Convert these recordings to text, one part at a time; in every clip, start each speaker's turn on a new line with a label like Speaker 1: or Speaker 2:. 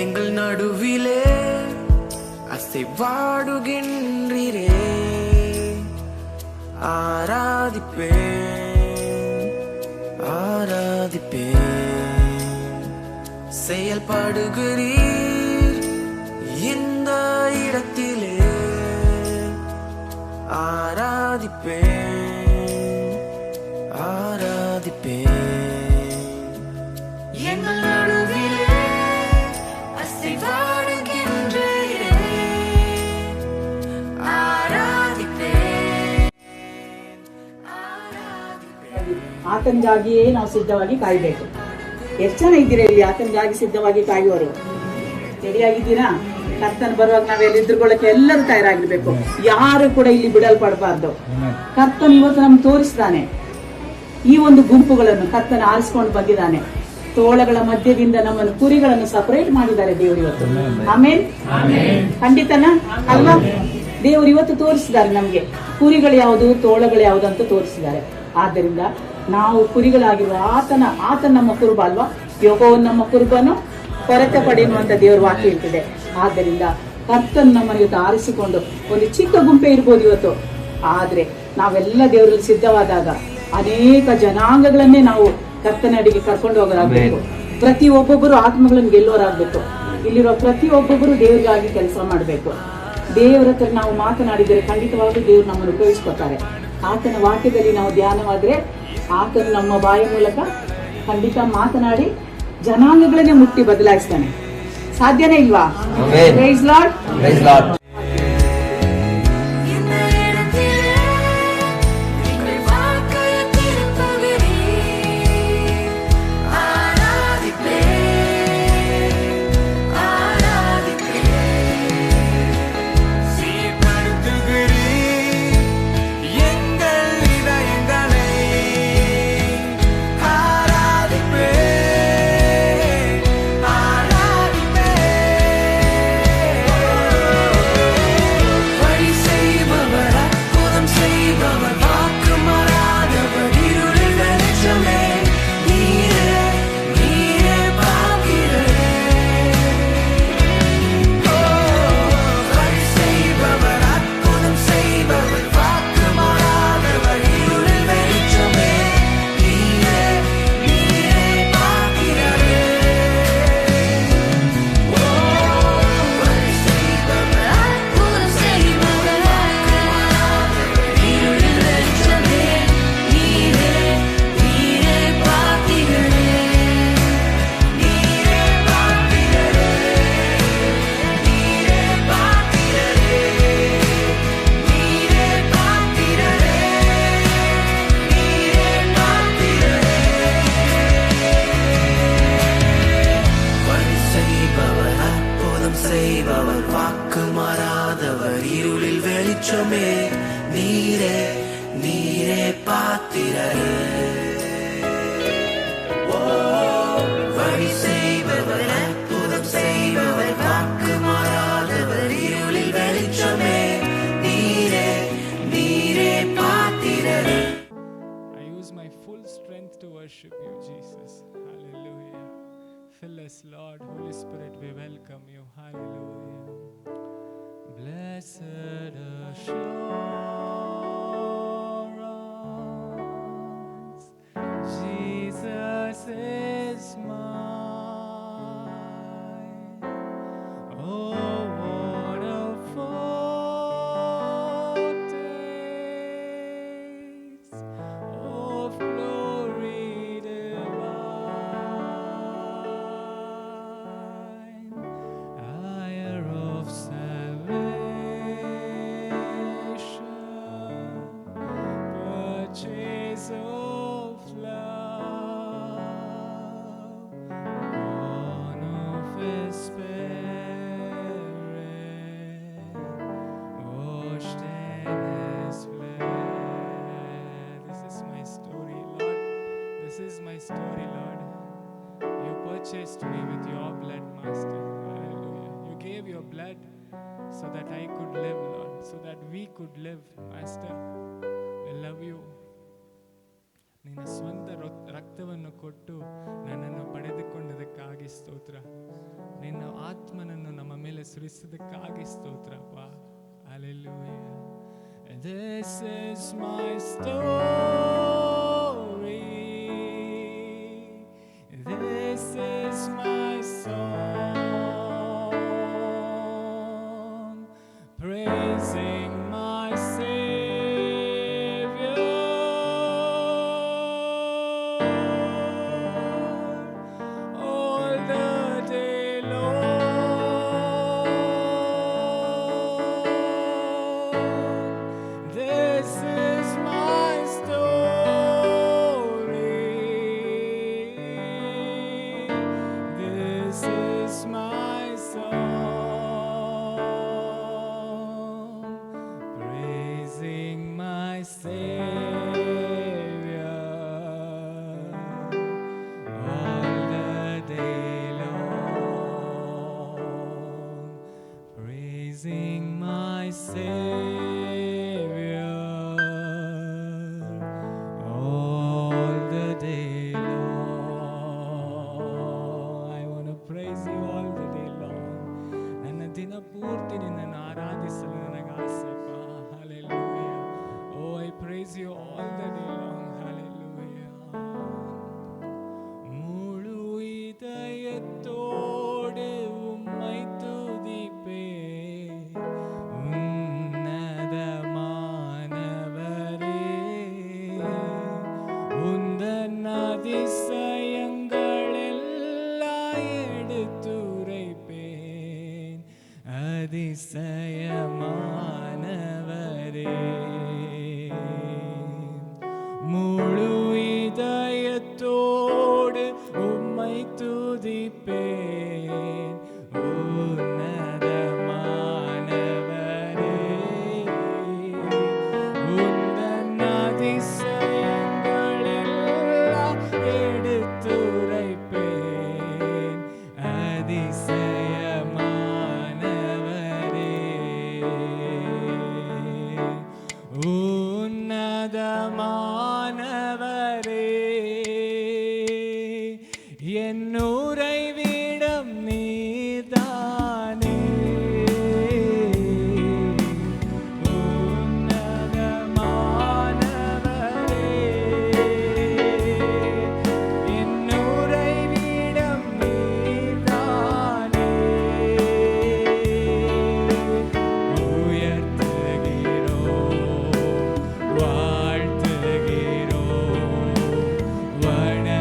Speaker 1: எங்கள் நடுவிலே அசைவாடுகின்றீரே, ஆராதிப்பேன் ஆராதிப்பேன். செயல்படுகிறீர் இந்த இடத்திலே, ஆராதிப்பேன் ஆராதிப்பேன். எங்கள் நடுவிலே அசைவாடுகின்றீரே, ஆராதிப்பேன் ஆராதிப்பேன்.
Speaker 2: ಆತನಿಗಾಗಿಯೇ ನಾವು ಸಿದ್ಧವಾಗಿ ಕಾಯ್ಬೇಕು. ಎಷ್ಟು ಜನ ಇದ್ದೀರಾ ಇಲ್ಲಿ ಆತನಿಗಾಗಿ ಸಿದ್ಧವಾಗಿ ಕಾಯುವರು? ರೆಡಿಯಾಗಿದ್ದೀರಾ? ಕರ್ತನ ಬರುವಾಗ ನಾವೆಲ್ಲ ಎದುರುಗೊಳ್ಳಕ್ಕೆ ಎಲ್ಲರೂ ತಯಾರಾಗಿರ್ಬೇಕು. ಯಾರು ಕೂಡ ಇಲ್ಲಿ ಬಿಡಲ್ಪಡಬಾರ್ದು. ಕರ್ತನ ಇವತ್ತು ನಮ್ಗೆ ತೋರಿಸ್ತಾನೆ ಈ ಒಂದು ಗುಂಪುಗಳನ್ನು. ಕರ್ತನ ಆರಿಸ್ಕೊಂಡು ಬಂದಿದ್ದಾನೆ. ತೋಳಗಳ ಮಧ್ಯದಿಂದ ನಮ್ಮನ್ನು ಕುರಿಗಳನ್ನು ಸಪರೇಟ್ ಮಾಡಿದ್ದಾರೆ ದೇವರು ಇವತ್ತು. ಆಮೇನ್, ಖಂಡಿತನಾ ಅಲ್ವಾ? ದೇವರು ಇವತ್ತು ತೋರಿಸಿದ್ದಾರೆ ನಮ್ಗೆ ಕುರಿಗಳು ಯಾವುದು, ತೋಳಗಳು ಯಾವುದು ಅಂತ ತೋರಿಸಿದ್ದಾರೆ. ಆದ್ದರಿಂದ ನಾವು ಕುರಿಗಳಾಗಿರುವ ಆತ ನಮ್ಮ ಕುರುಬ ಅಲ್ವಾ? ಯೋಗವನ್ನು ನಮ್ಮ ಕುರುಬನು ಕೊರತೆ ಪಡೆಯುವಂತ ದೇವರ ವಾಕ್ಯ ಇರ್ತದೆ. ಆದ್ದರಿಂದ ಕರ್ತನ್ ನಮ್ಮನ್ನು ಇವತ್ತು ಆರಿಸಿಕೊಂಡು ಒಂದು ಚಿಕ್ಕ ಗುಂಪೆ ಇರ್ಬೋದು ಇವತ್ತು, ಆದ್ರೆ ನಾವೆಲ್ಲ ದೇವರಲ್ಲಿ ಸಿದ್ಧವಾದಾಗ ಅನೇಕ ಜನಾಂಗಗಳನ್ನೇ ನಾವು ಕರ್ತನಡಿಗೆ ಕರ್ಕೊಂಡು ಹೋಗೋರಾಗಬೇಕು. ಪ್ರತಿ ಒಬ್ಬೊಬ್ಬರು ಆತ್ಮಗಳನ್ನು ಗೆಲ್ಲೋರಾಗಬೇಕು. ಇಲ್ಲಿರೋ ಪ್ರತಿ ಒಬ್ಬೊಬ್ಬರು ದೇವರಿಗಾಗಿ ಕೆಲಸ ಮಾಡಬೇಕು. ದೇವರ ಹತ್ರ ನಾವು ಮಾತನಾಡಿದರೆ ಖಂಡಿತವಾಗ್ಲೂ ದೇವರು ನಮ್ಮನ್ನು ಉಪಯೋಗಿಸ್ಕೊತಾರೆ. ಆತನ ವಾಕ್ಯದಲ್ಲಿ ನಾವು ಧ್ಯಾನವಾದ್ರೆ ಆತನು ನಮ್ಮ ಬಾಯ ಮೂಲಕ ಖಂಡಿತ ಮಾತನಾಡಿ ಜನಾಂಗಗಳನ್ನೇ ಮುಟ್ಟಿ ಬದಲಾಯಿಸ್ತಾನೆ. ಸಾಧ್ಯನೇ ಇಲ್ವಾ? Praise lord.
Speaker 1: செய்பவர், வாக்கு மாறாதவர், இருளில் வெளிச்சமே, நீரே நீரே பாத்திரரே. வழி செய்பவர், அற்புதம் செய்பவர், வாக்கு மாறாதவர், இருளில் வெளிச்சமே, நீரே நீரே பாத்திரரே.
Speaker 3: I use my full strength to worship you, Jesus. Hallelujah. Fill us, Lord. Holy Spirit, we welcome you. Hallelujah. Blessed assurance, Jesus is mine. Oh, what a foretaste of glory divine, heir of salvation, purchase of love, born of His Spirit, washed in His blood. This is my story, Lord. This is my story, Lord. You purchased me with your blood, Master. Hallelujah. You gave your blood so that I could live, Lord, so that we could live, Master. We love you. ನಿನ್ನ ಸ್ವಂತ ರಕ್ತವನ್ನು ಕೊಟ್ಟು ನನ್ನನ್ನು ಪಡೆದುಕೊಂಡದಕ್ಕಾಗಿ ಸ್ತೋತ್ರ. ನಿನ್ನ ಆತ್ಮನನ್ನು ನಮ್ಮ ಮೇಲೆ ಸುರಿಸೋದಕ್ಕಾಗಿ ಸ್ತೋತ್ರಪ್ಪ. Hallelujah. This is my story. This is my song, praising my Savior all the day long. This is my story. This is my song, praising my Savior all the day long, praising my Savior all the day long. I want to praise you all the day long. ನನ್ನ ದಿನ ಪೂರ್ತಿ ನಿನ್ನನ್ನು ಆರಾಧಿಸಲು ನನಗೆ ಆಸೆಪ್ಪ. Hallelujah. Oh, I praise you all the day long. Hallelujah. முழு இதயத்தோடு உம்மை துதிப்பேன், உன்னதமானவரே. உந்தன் அதிசயங்களெல்லாம் எடுத்துரைப்பேன், அதிசயமானவரே. முழு இதயத்தோடு உம்மை துதிப்பேன், உன்னதமானவரே. உந்தன் அதிசயங்களெல்லாம் எடுத்துரைப்பேன், அதிசயமானவரே. உன்னதமானவரே, என் உறைவிடம் நீர்தானே. உன்னதமானவரே, என் உறைவிடம் நீர்தானே. உயர்த்துகிறோம், வாழ்த்துகிறோம், வணங்குகிறோம்,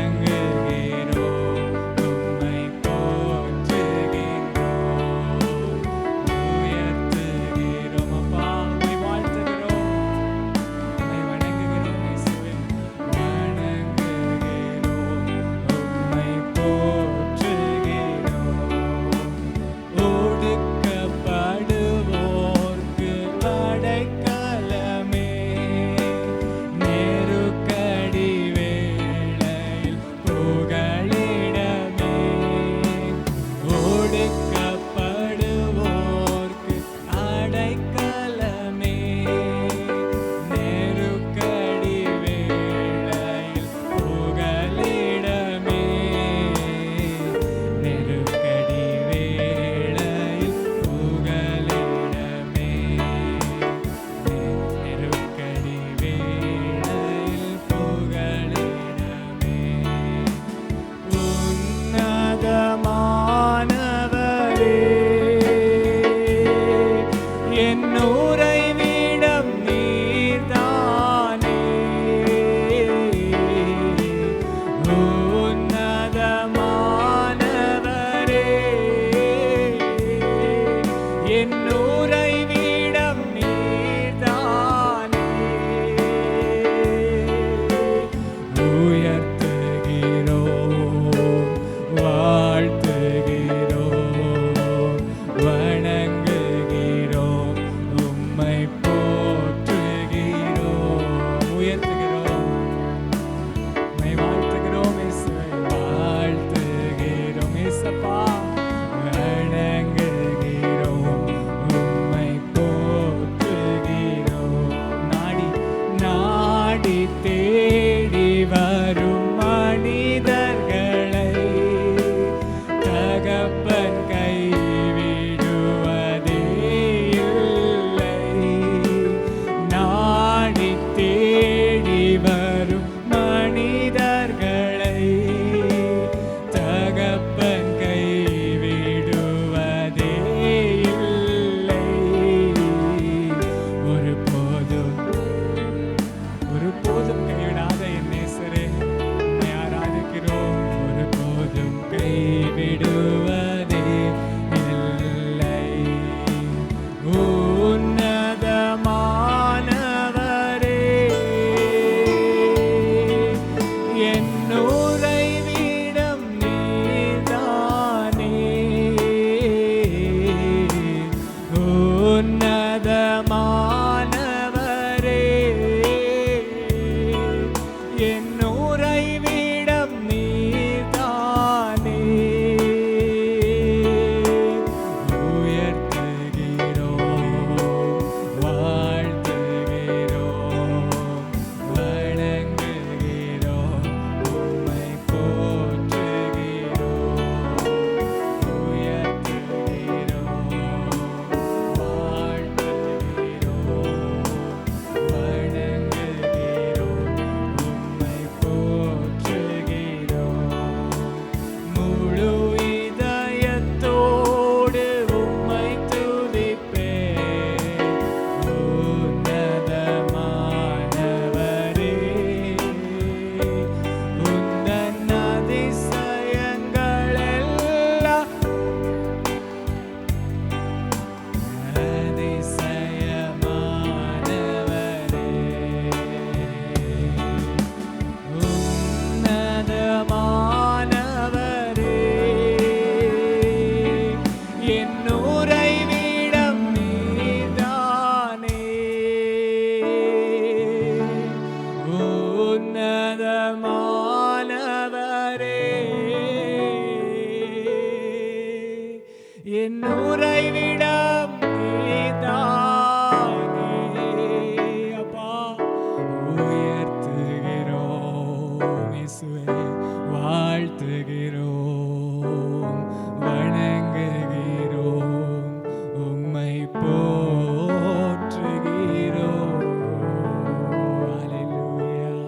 Speaker 3: உறைவிடம் நீதானே. உயர்த்துகிறோம், வாழ்த்துகிறோம், வணங்குகிறோம், உம்மை போற்றுகிறோம். உயர்த்துகிறோம், வாழ்த்துகிறோம், வணங்குகிறோம், உம்மை போற்றுகிறோம். முழு இதயத்தோடு உம்மை துதிப்பேன். உன்னதமானவரே, உந்தன் அதிசயங்களெல்லாம் அதிசயமானவரே. உன்னதமானவரே, என் உறைவிடம் நீதானே. உன்னதமானவரே, என் உறைவிடம் நீதானே. அப்பா, உயர்த்துகிறோம் இயேசுவே, வாழ்த்துகிறோம், வணங்குகிறோம், உம்மை போற்றுகிறோம். Hallelujah.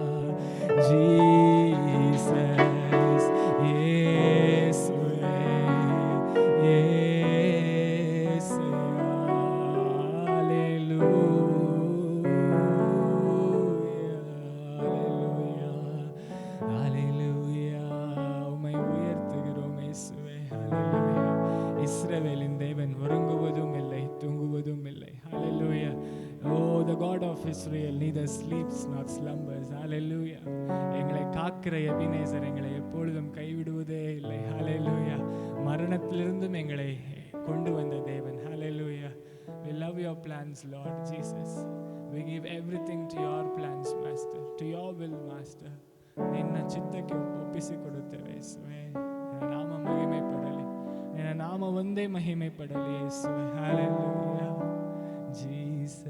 Speaker 3: Jesus, இயேசுவே, இயேசுவே. Hallelujah. Hallelujah. உம்மை உயர்த்துகிறோம் இயேசுவே. Hallelujah. இஸ்ரவேலின் தேவன் உறங்குவதும் இல்லை, தூங்குவதும் இல்லை. Hallelujah. Oh, the God of Israel neither sleeps nor slumbers. Hallelujah. எங்களை காக்கிற எபினேசர் எங்களை எப்பொழுதும் கைவிடுவதே இல்லை. Hallelujah. மரணத்திலிருந்தும் எங்களை கொண்டு வந்த தேவன். Hallelujah. We love your plans, Lord Jesus. We give everything to your plans, Master, to your will, Master. ನಿನ್ನ ಚಿತ್ತಕ್ಕೆ ಒಪ್ಪಿಸಿಕೊಡುತ್ತೇವೆ ಯೇಸುವೆ. ನಿನ್ನ ನಾಮ ಮಹಿಮೆ ಪಡಲಿ, ನಿನ್ನ ನಾಮ ಒಂದೇ ಮಹಿಮೆ ಪಡಲಿ ಯೇಸುವೆ. Hallelujah. Jesus,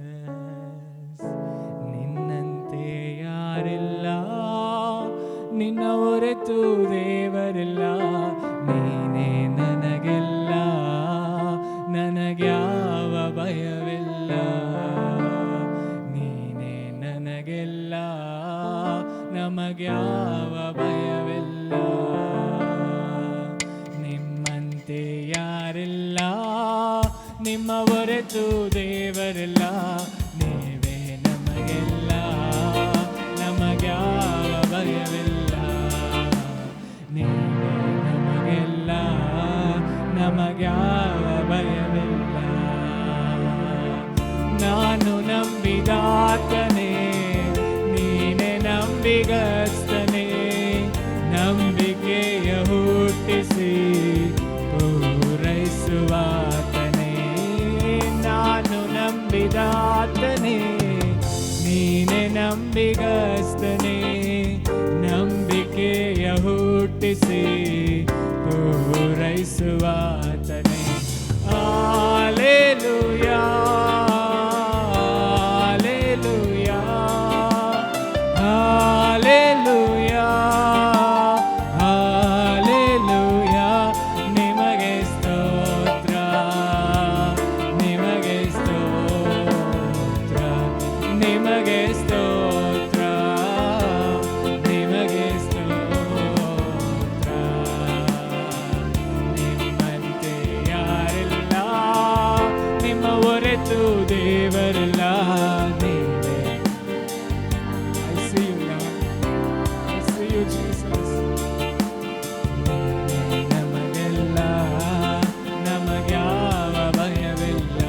Speaker 3: ನಿನ್ನಂತೆ ಯಾರಿಲ್ಲ, ನಿನ್ನ ಹೊರತು ದೇವರಿಲ್ಲ. ನೀನೇ ನನಗೆಲ್ಲ, ನನಗ್ಯಾವ ಭಯವಿಲ್ಲ. ನೀನೇ ನನಗೆಲ್ಲ, ನಮಗ್ಯಾವ ಭಯವಿಲ್ಲ. ನಿಮ್ಮಂತೆ ಯಾರಿಲ್ಲ, ನಿಮ್ಮ ಹೊರತು ದೇವರಿಲ್ಲ. ನೀವೇ ನಮಗೆಲ್ಲ, ನಮಗ್ಯಾವ ಭಯವಿಲ್ಲ. ನೀವೇ ನಮಗೆಲ್ಲ, ನಮಗ್ಯಾವ ಭಯವಿಲ್ಲ. ನಾನು ನಂಬಿದಾತನೇ, ನೀನೆ ನಂಬಿಗಸ್ತನೇ. ನಂಬಿಕೆಯ ಹುಟ್ಟಿಸಿ ಪೂರೈಸುವಾತನೇ. ನಾನು ನಂಬಿದಾತನೇ, ನೀನೆ ನಂಬಿಗಸ್ತನೇ. ನಂಬಿಕೆಯ ಹುಟ್ಟಿಸಿ ಪೂರೈಸುವಾತನೇ. Hallelujah. Hallelujah. Hallelujah. ನಿಮಗೆ ಸ್ತೋತ್ರ, ನಿಮಗೆ ಸ್ತೋತ್ರ, ನಿಮಗೆ ಸ್ತೋತ್ರ, ನಿಮಗೆ ಸ್ತೋತ್ರ. ನಿಮ್ಮಂತೆ ಯಾರಿಲ್ಲ, ನಿಮ್ಮ ಹೊರತು ದೇವರಿಲ್ಲ. ನೀವೇ. I see you, Lord. I see you, Jesus. ನೀನೇ ನಮಗೆಲ್ಲ, ನಮಗ್ಯಾವ ಭಯವಿಲ್ಲ.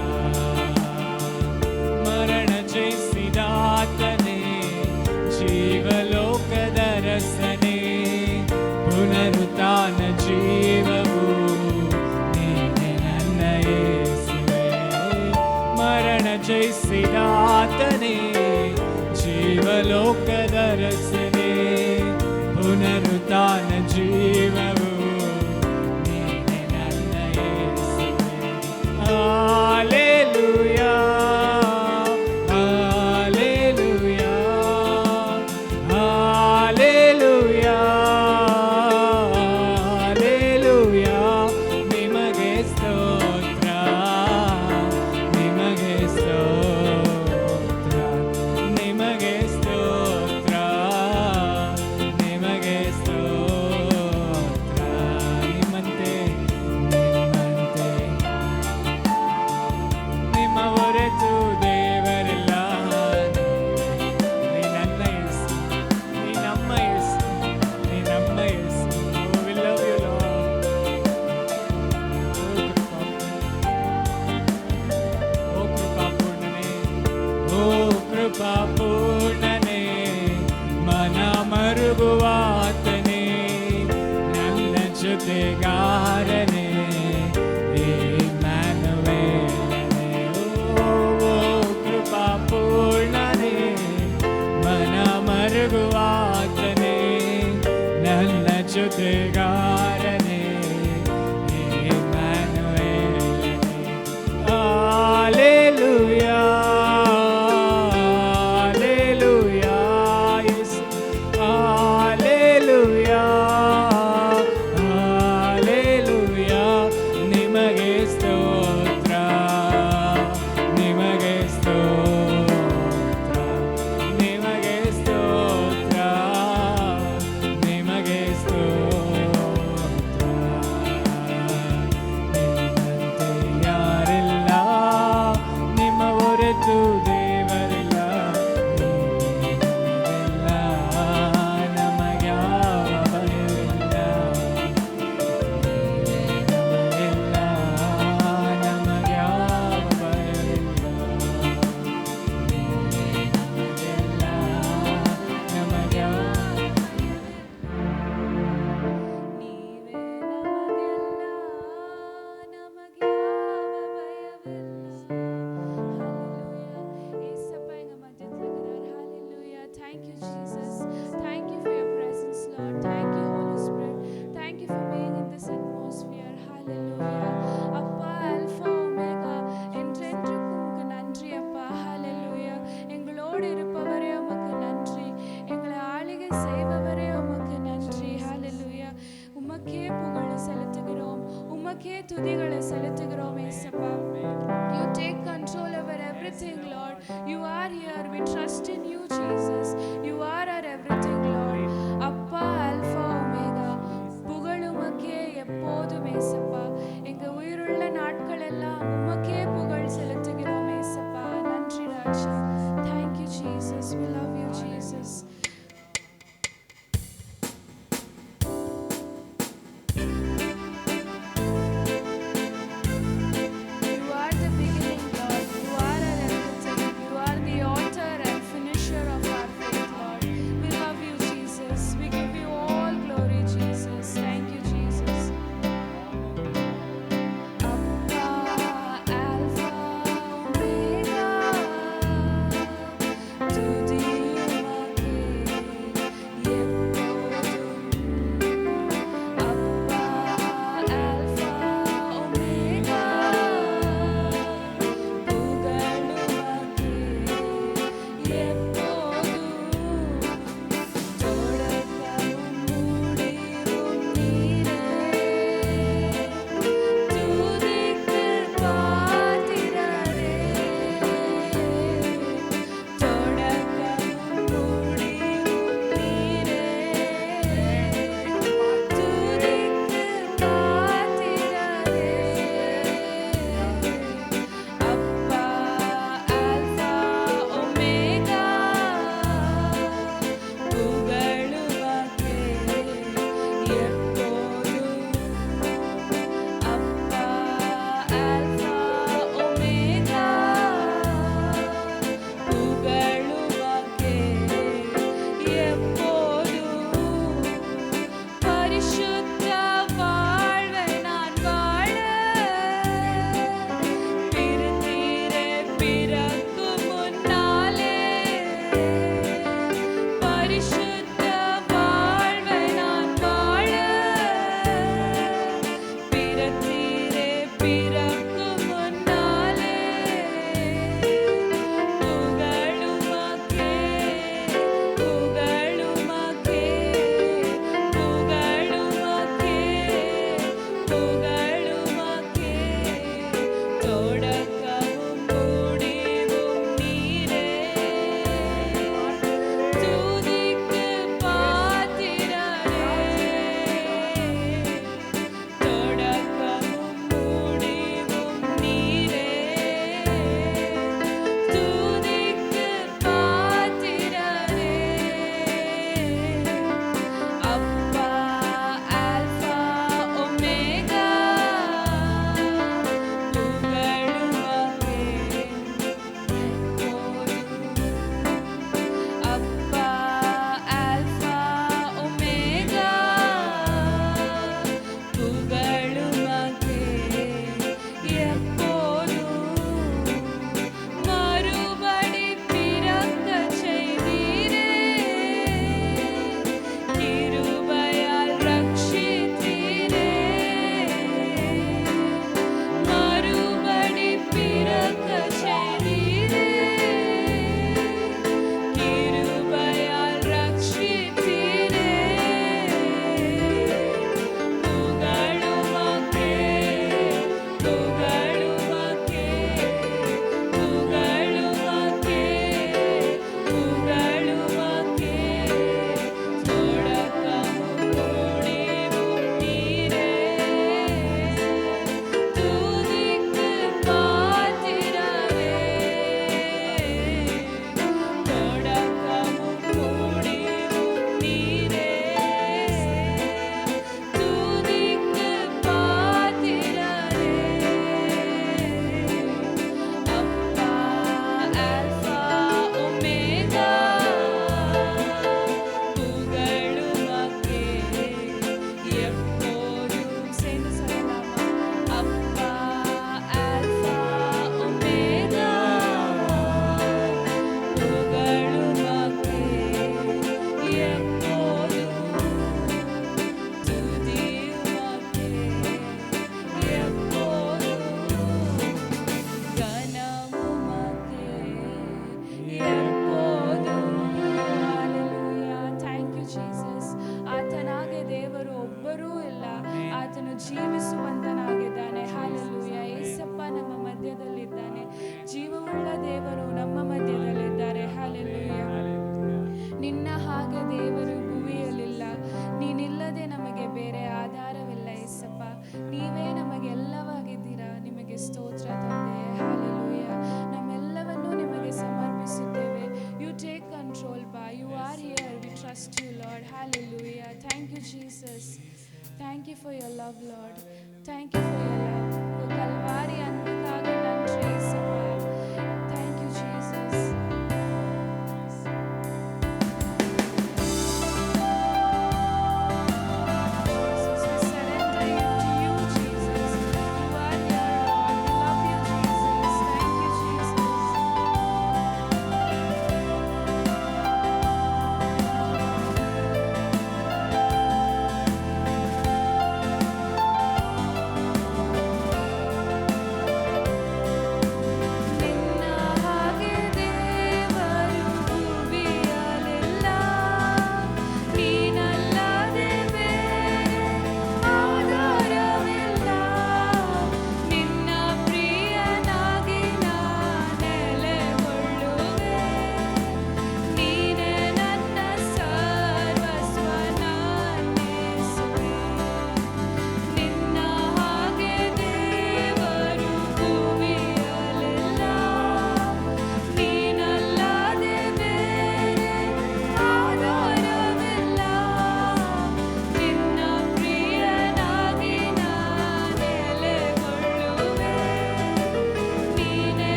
Speaker 3: ಮರಣ ಜಯಿಸಿದಾತನೇ, ಜೀವಲೋಕದ ರಸನೇ. ಪುನರುತ್ಥಾನ ಜೀವವು ನೀನೇ ನನ್ನ ಯೇಸುವೇ. ಮರಣ ಜಯಿಸಿದಾತನೇ, ಜೀವಲೋಕದ ರಸನೇ. ಪುನರುತ್ಥಾನ ಜೀವವು ನೀನೆ ನನ್ನ ಯೇಸುವೆ. Hallelujah, hallelujah, hallelujah, hallelujah. ನಿಮಗೆ ಸ್ತೋತ್ರ, ನಿಮಗೆ ಸ್ತೋತ್ರ, ನಿಮಗೆ ಸ್ತೋತ್ರ, ನಿಮಗೆ ಸ್ತೋತ್ರ. ನಿಮ್ಮಂತೆ ನಿಮ್ಮಂತೆ ನಿಮ್ಮ ಹೊರತು ದೇವರಿಲ್ಲ. ನೀ ನನ್ನ ಯೇಸು, ನೀ ನಮ್ಮ ಯೇಸು, ನೀ ನಮ್ಮ ಯೇಸು. Oh, we love you, Lord. ಓ ಕೃಪಾಪೂರ್ಣನೇ, ಓ ಕೃಪಾಪೂರ್ಣನೇ, ಮನ ಮರುಗುವಾತನೇ, ನನ್ನ ಜೊತೆಗಾರನೇ, ಇಮ್ಯಾನುವೇಲನೇ. ಓ ಕೃಪಾಪೂರ್ಣನೇ, ಮನ ಮರುಗುವಾತನೇ, ನನ್ನ ಜೊತೆಗಾರನೇ, ಇಮ್ಯಾನುವೇಲನೇ. Hallelujah, hallelujah, yes. Hallelujah, hallelujah. ನಿಮಗೆ ಸ್ತೋತ್ರ, ನಿಮಗೆ ಸ್ತೋತ್ರ, ನಿಮಗೆ ಸ್ತೋತ್ರ, ನಿಮಗೆ ಸ್ತೋತ್ರ.
Speaker 4: ಆತನಾಗೆ ದೇವರು ಒಬ್ಬರೂ ಇಲ್ಲ. ಆತನು ಜೀವಿಸುವಂತನಾಗಿದ್ದಾನೆ. ಹಾಲೆಲೂಯ. ಏಸಪ್ಪ ನಮ್ಮ ಮಧ್ಯದಲ್ಲಿದ್ದಾನೆ. ಜೀವವುಳ್ಳ ದೇವರು ನಮ್ಮ ಮಧ್ಯದಲ್ಲಿದ್ದಾರೆ. ಹಾಲೆಲೂಯ. ನಿನ್ನ ಹಾಗೆ ದೇವರು ಭೂಮಿಯಲ್ಲಿಲ್ಲ. ನೀನಿಲ್ಲದೆ ನಮಗೆ ಬೇರೆ ಆಧಾರವಿಲ್ಲ ಏಸಪ್ಪ. ನೀವೇ ನಮಗೆ ಎಲ್ಲವಾಗಿದ್ದೀರಾ. ನಿಮಗೆ ಸ್ತೋತ್ರ ತಂದೆ. ಹಾಲೆಲೂಯ. ನಮ್ಮೆಲ್ಲವನ್ನೂ ನಿಮಗೆ ಸಮರ್ಪಿಸುತ್ತೇವೆ. ಯು ಟೇಕ್ ಕಂಟ್ರೋಲ್ ಬಾ. You are here. We trust you Lord. Hallelujah. Thank you Jesus. Thank you for your love Lord. Thank you for your love. Calvary ಅನ್ಬೇಕಾಗಿ ನನ್ರಿ ಏಸಪ್ಪ. Thank you Jesus.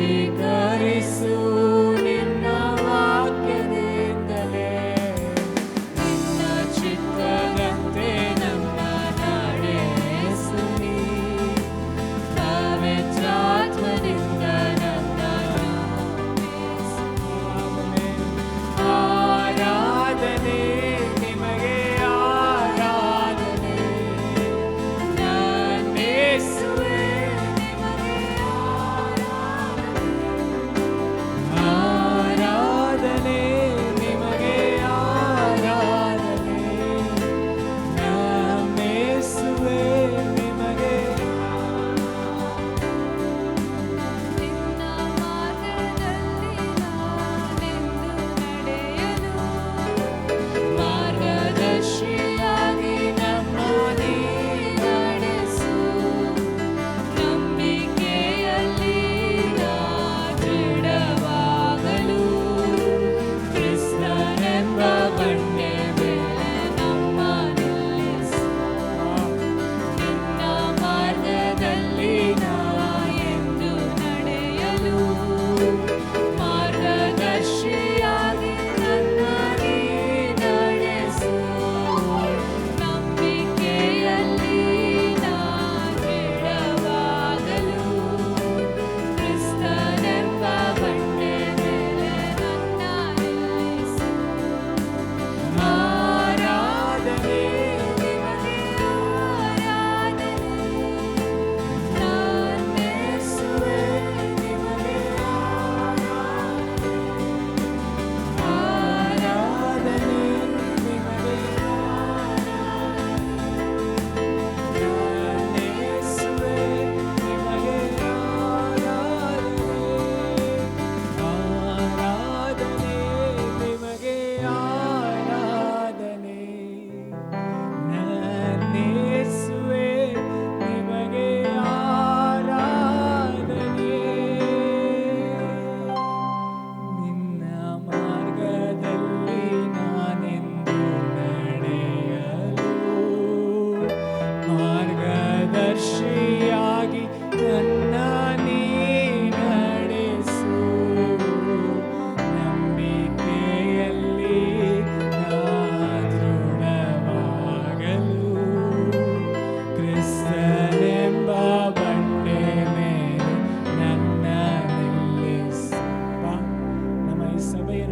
Speaker 1: ಶುದ್ಧೀಕರಿಸು ನಿನ್ನ ವಾಕ್ಯದಿಂದಲೇ ನಿನ್ನ ಚಿತ್ತದಂತೆ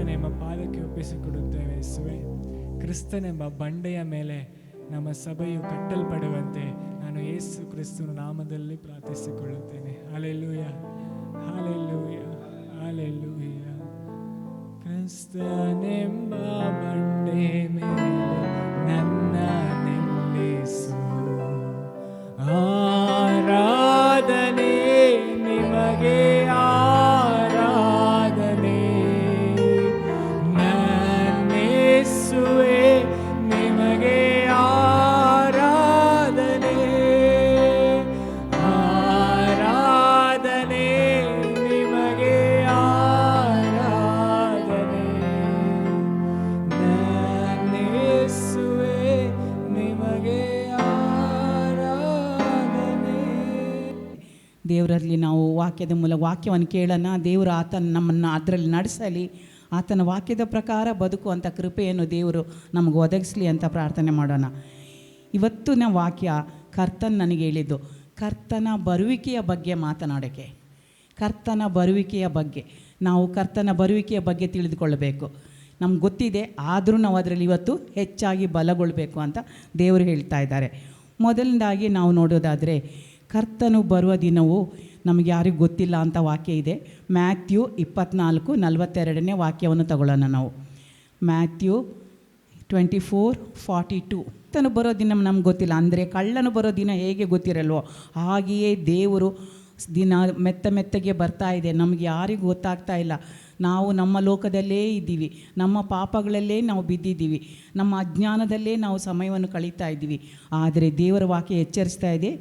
Speaker 3: ನಿಮ್ಮ ಪಾದಕ್ಕೆ ಒಪ್ಪಿಸಿಕೊಡುತ್ತೇವೆ ಯೇಸುವೆ. ಕ್ರಿಸ್ತನೆಂಬ ಬಂಡೆಯ ಮೇಲೆ ನಮ್ಮ ಸಭೆಯು ಕಟ್ಟಲ್ಪಡುವಂತೆ ನಾನು ಯೇಸು ಕ್ರಿಸ್ತನ ನಾಮದಲ್ಲಿ ಪ್ರಾರ್ಥಿಸಿಕೊಳ್ಳುತ್ತೇನೆ. Hallelujah, hallelujah, hallelujah. ಕ್ರಿಸ್ತನೆಂಬ ಬಂಡೆ ಮೇಲೆ ನನ್ನ ನಿಲ್ಲಿಸು, ಆರಾಧನೆ ನಿಮಗೆ ಆರಾಧನೆ, ನನ್ನೇಸುವೆ ನಿಮಗೆ ಆರಾಧನೆ, ಆರಾಧನೆ ನಿಮಗೆ ಆರಾಧನೆ, ನನ್ನೇಸುವೆ ನಿಮಗೆ ಆರಾಧನೆ.
Speaker 2: ದೇವರಲ್ಲಿ ನಾವು ವಾಕ್ಯದ ಮೂಲಕ ವಾಕ್ಯವನ್ನು ಕೇಳೋಣ. ದೇವರು ಆತನ ನಮ್ಮನ್ನು ಅದರಲ್ಲಿ ನಡೆಸಲಿ, ಆತನ ವಾಕ್ಯದ ಪ್ರಕಾರ ಬದುಕುವಂಥ ಕೃಪೆಯನ್ನು ದೇವರು ನಮಗೆ ಒದಗಿಸಲಿ ಅಂತ ಪ್ರಾರ್ಥನೆ ಮಾಡೋಣ. ಇವತ್ತಿನ ವಾಕ್ಯ ಕರ್ತನ್ ನನಗೆ ಹೇಳಿದ್ದು ಕರ್ತನ ಬರುವಿಕೆಯ ಬಗ್ಗೆ ಮಾತನಾಡೋಕ್ಕೆ. ಕರ್ತನ ಬರುವಿಕೆಯ ಬಗ್ಗೆ ನಾವು ಕರ್ತನ ಬರುವಿಕೆಯ ಬಗ್ಗೆ ತಿಳಿದುಕೊಳ್ಳಬೇಕು. ನಮ್ಗೆ ಗೊತ್ತಿದೆ, ಆದರೂ ನಾವು ಅದರಲ್ಲಿ ಇವತ್ತು ಹೆಚ್ಚಾಗಿ ಬಲಗೊಳ್ಳಬೇಕು ಅಂತ ದೇವರು ಹೇಳ್ತಾ ಇದ್ದಾರೆ. ಮೊದಲನೇದಾಗಿ ನಾವು ನೋಡೋದಾದರೆ ಕರ್ತನು ಬರುವ ದಿನವು ನಮಗೆ ಯಾರಿಗೂ ಗೊತ್ತಿಲ್ಲ ಅಂತ ವಾಕ್ಯ ಇದೆ. ಮ್ಯಾಥ್ಯೂ 24:42 ವಾಕ್ಯವನ್ನು ತಗೊಳ್ಳೋಣ ನಾವು. ಮ್ಯಾಥ್ಯೂ 24:42. ಕರ್ತನು ಬರೋ ದಿನ ನಮ್ಗೆ ಗೊತ್ತಿಲ್ಲ, ಅಂದರೆ ಕಳ್ಳನು ಬರೋ ದಿನ ಹೇಗೆ ಗೊತ್ತಿರಲ್ವೋ ಹಾಗೆಯೇ ದೇವರು ದಿನ ಮೆತ್ತಗೆ ಬರ್ತಾ ಇದೆ. ನಮಗೆ ಯಾರಿಗೂ ಗೊತ್ತಾಗ್ತಾ ಇಲ್ಲ. ನಾವು ನಮ್ಮ ಲೋಕದಲ್ಲೇ ಇದ್ದೀವಿ, ನಮ್ಮ ಪಾಪಗಳಲ್ಲೇ ನಾವು ಬಿದ್ದಿದ್ದೀವಿ, ನಮ್ಮ ಅಜ್ಞಾನದಲ್ಲೇ ನಾವು ಸಮಯವನ್ನು ಕಳೀತಾ ಇದ್ದೀವಿ. ಆದರೆ ದೇವರ ವಾಕ್ಯ ಎಚ್ಚರಿಸ್ತಾ ಇದೆ,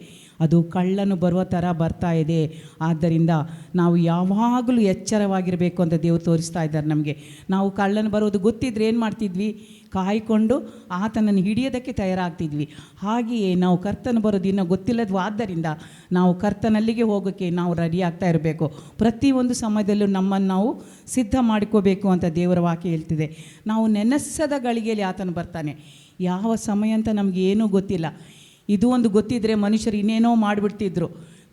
Speaker 2: ಅದು ಕಳ್ಳನು ಬರುವ ಥರ ಬರ್ತಾ ಇದೆ. ಆದ್ದರಿಂದ ನಾವು ಯಾವಾಗಲೂ ಎಚ್ಚರವಾಗಿರಬೇಕು ಅಂತ ದೇವರು ತೋರಿಸ್ತಾ ಇದ್ದಾರೆ ನಮಗೆ. ನಾವು ಕಳ್ಳನು ಬರೋದು ಗೊತ್ತಿದ್ರೆ ಏನು ಮಾಡ್ತಿದ್ವಿ? ಕಾಯ್ಕೊಂಡು ಆತನನ್ನು ಹಿಡಿಯೋದಕ್ಕೆ ತಯಾರಾಗ್ತಿದ್ವಿ. ಹಾಗೆಯೇ ನಾವು ಕರ್ತನ ಬರೋ ದಿನ ಗೊತ್ತಿಲ್ಲದ್ವಾದ್ದರಿಂದ ನಾವು ಕರ್ತನಲ್ಲಿಗೆ ಹೋಗೋಕ್ಕೆ ನಾವು ರೆಡಿ ಆಗ್ತಾ ಇರಬೇಕು. ಪ್ರತಿಯೊಂದು ಸಮಯದಲ್ಲೂ ನಮ್ಮನ್ನು ನಾವು ಸಿದ್ಧ ಮಾಡಿಕೋಬೇಕು ಅಂತ ದೇವರ ವಾಕ್ಯ ಹೇಳ್ತಿದೆ. ನಾವು ನೆನೆಸದ ಗಳಿಗೆಯಲ್ಲಿ ಆತನು ಬರ್ತಾನೆ. ಯಾವ ಸಮಯ ಅಂತ ನಮಗೆ ಏನೂ ಗೊತ್ತಿಲ್ಲ. ಇದು ಒಂದು ಗೊತ್ತಿದ್ದರೆ ಮನುಷ್ಯರು ಇನ್ನೇನೋ ಮಾಡಿಬಿಡ್ತಿದ್ರು.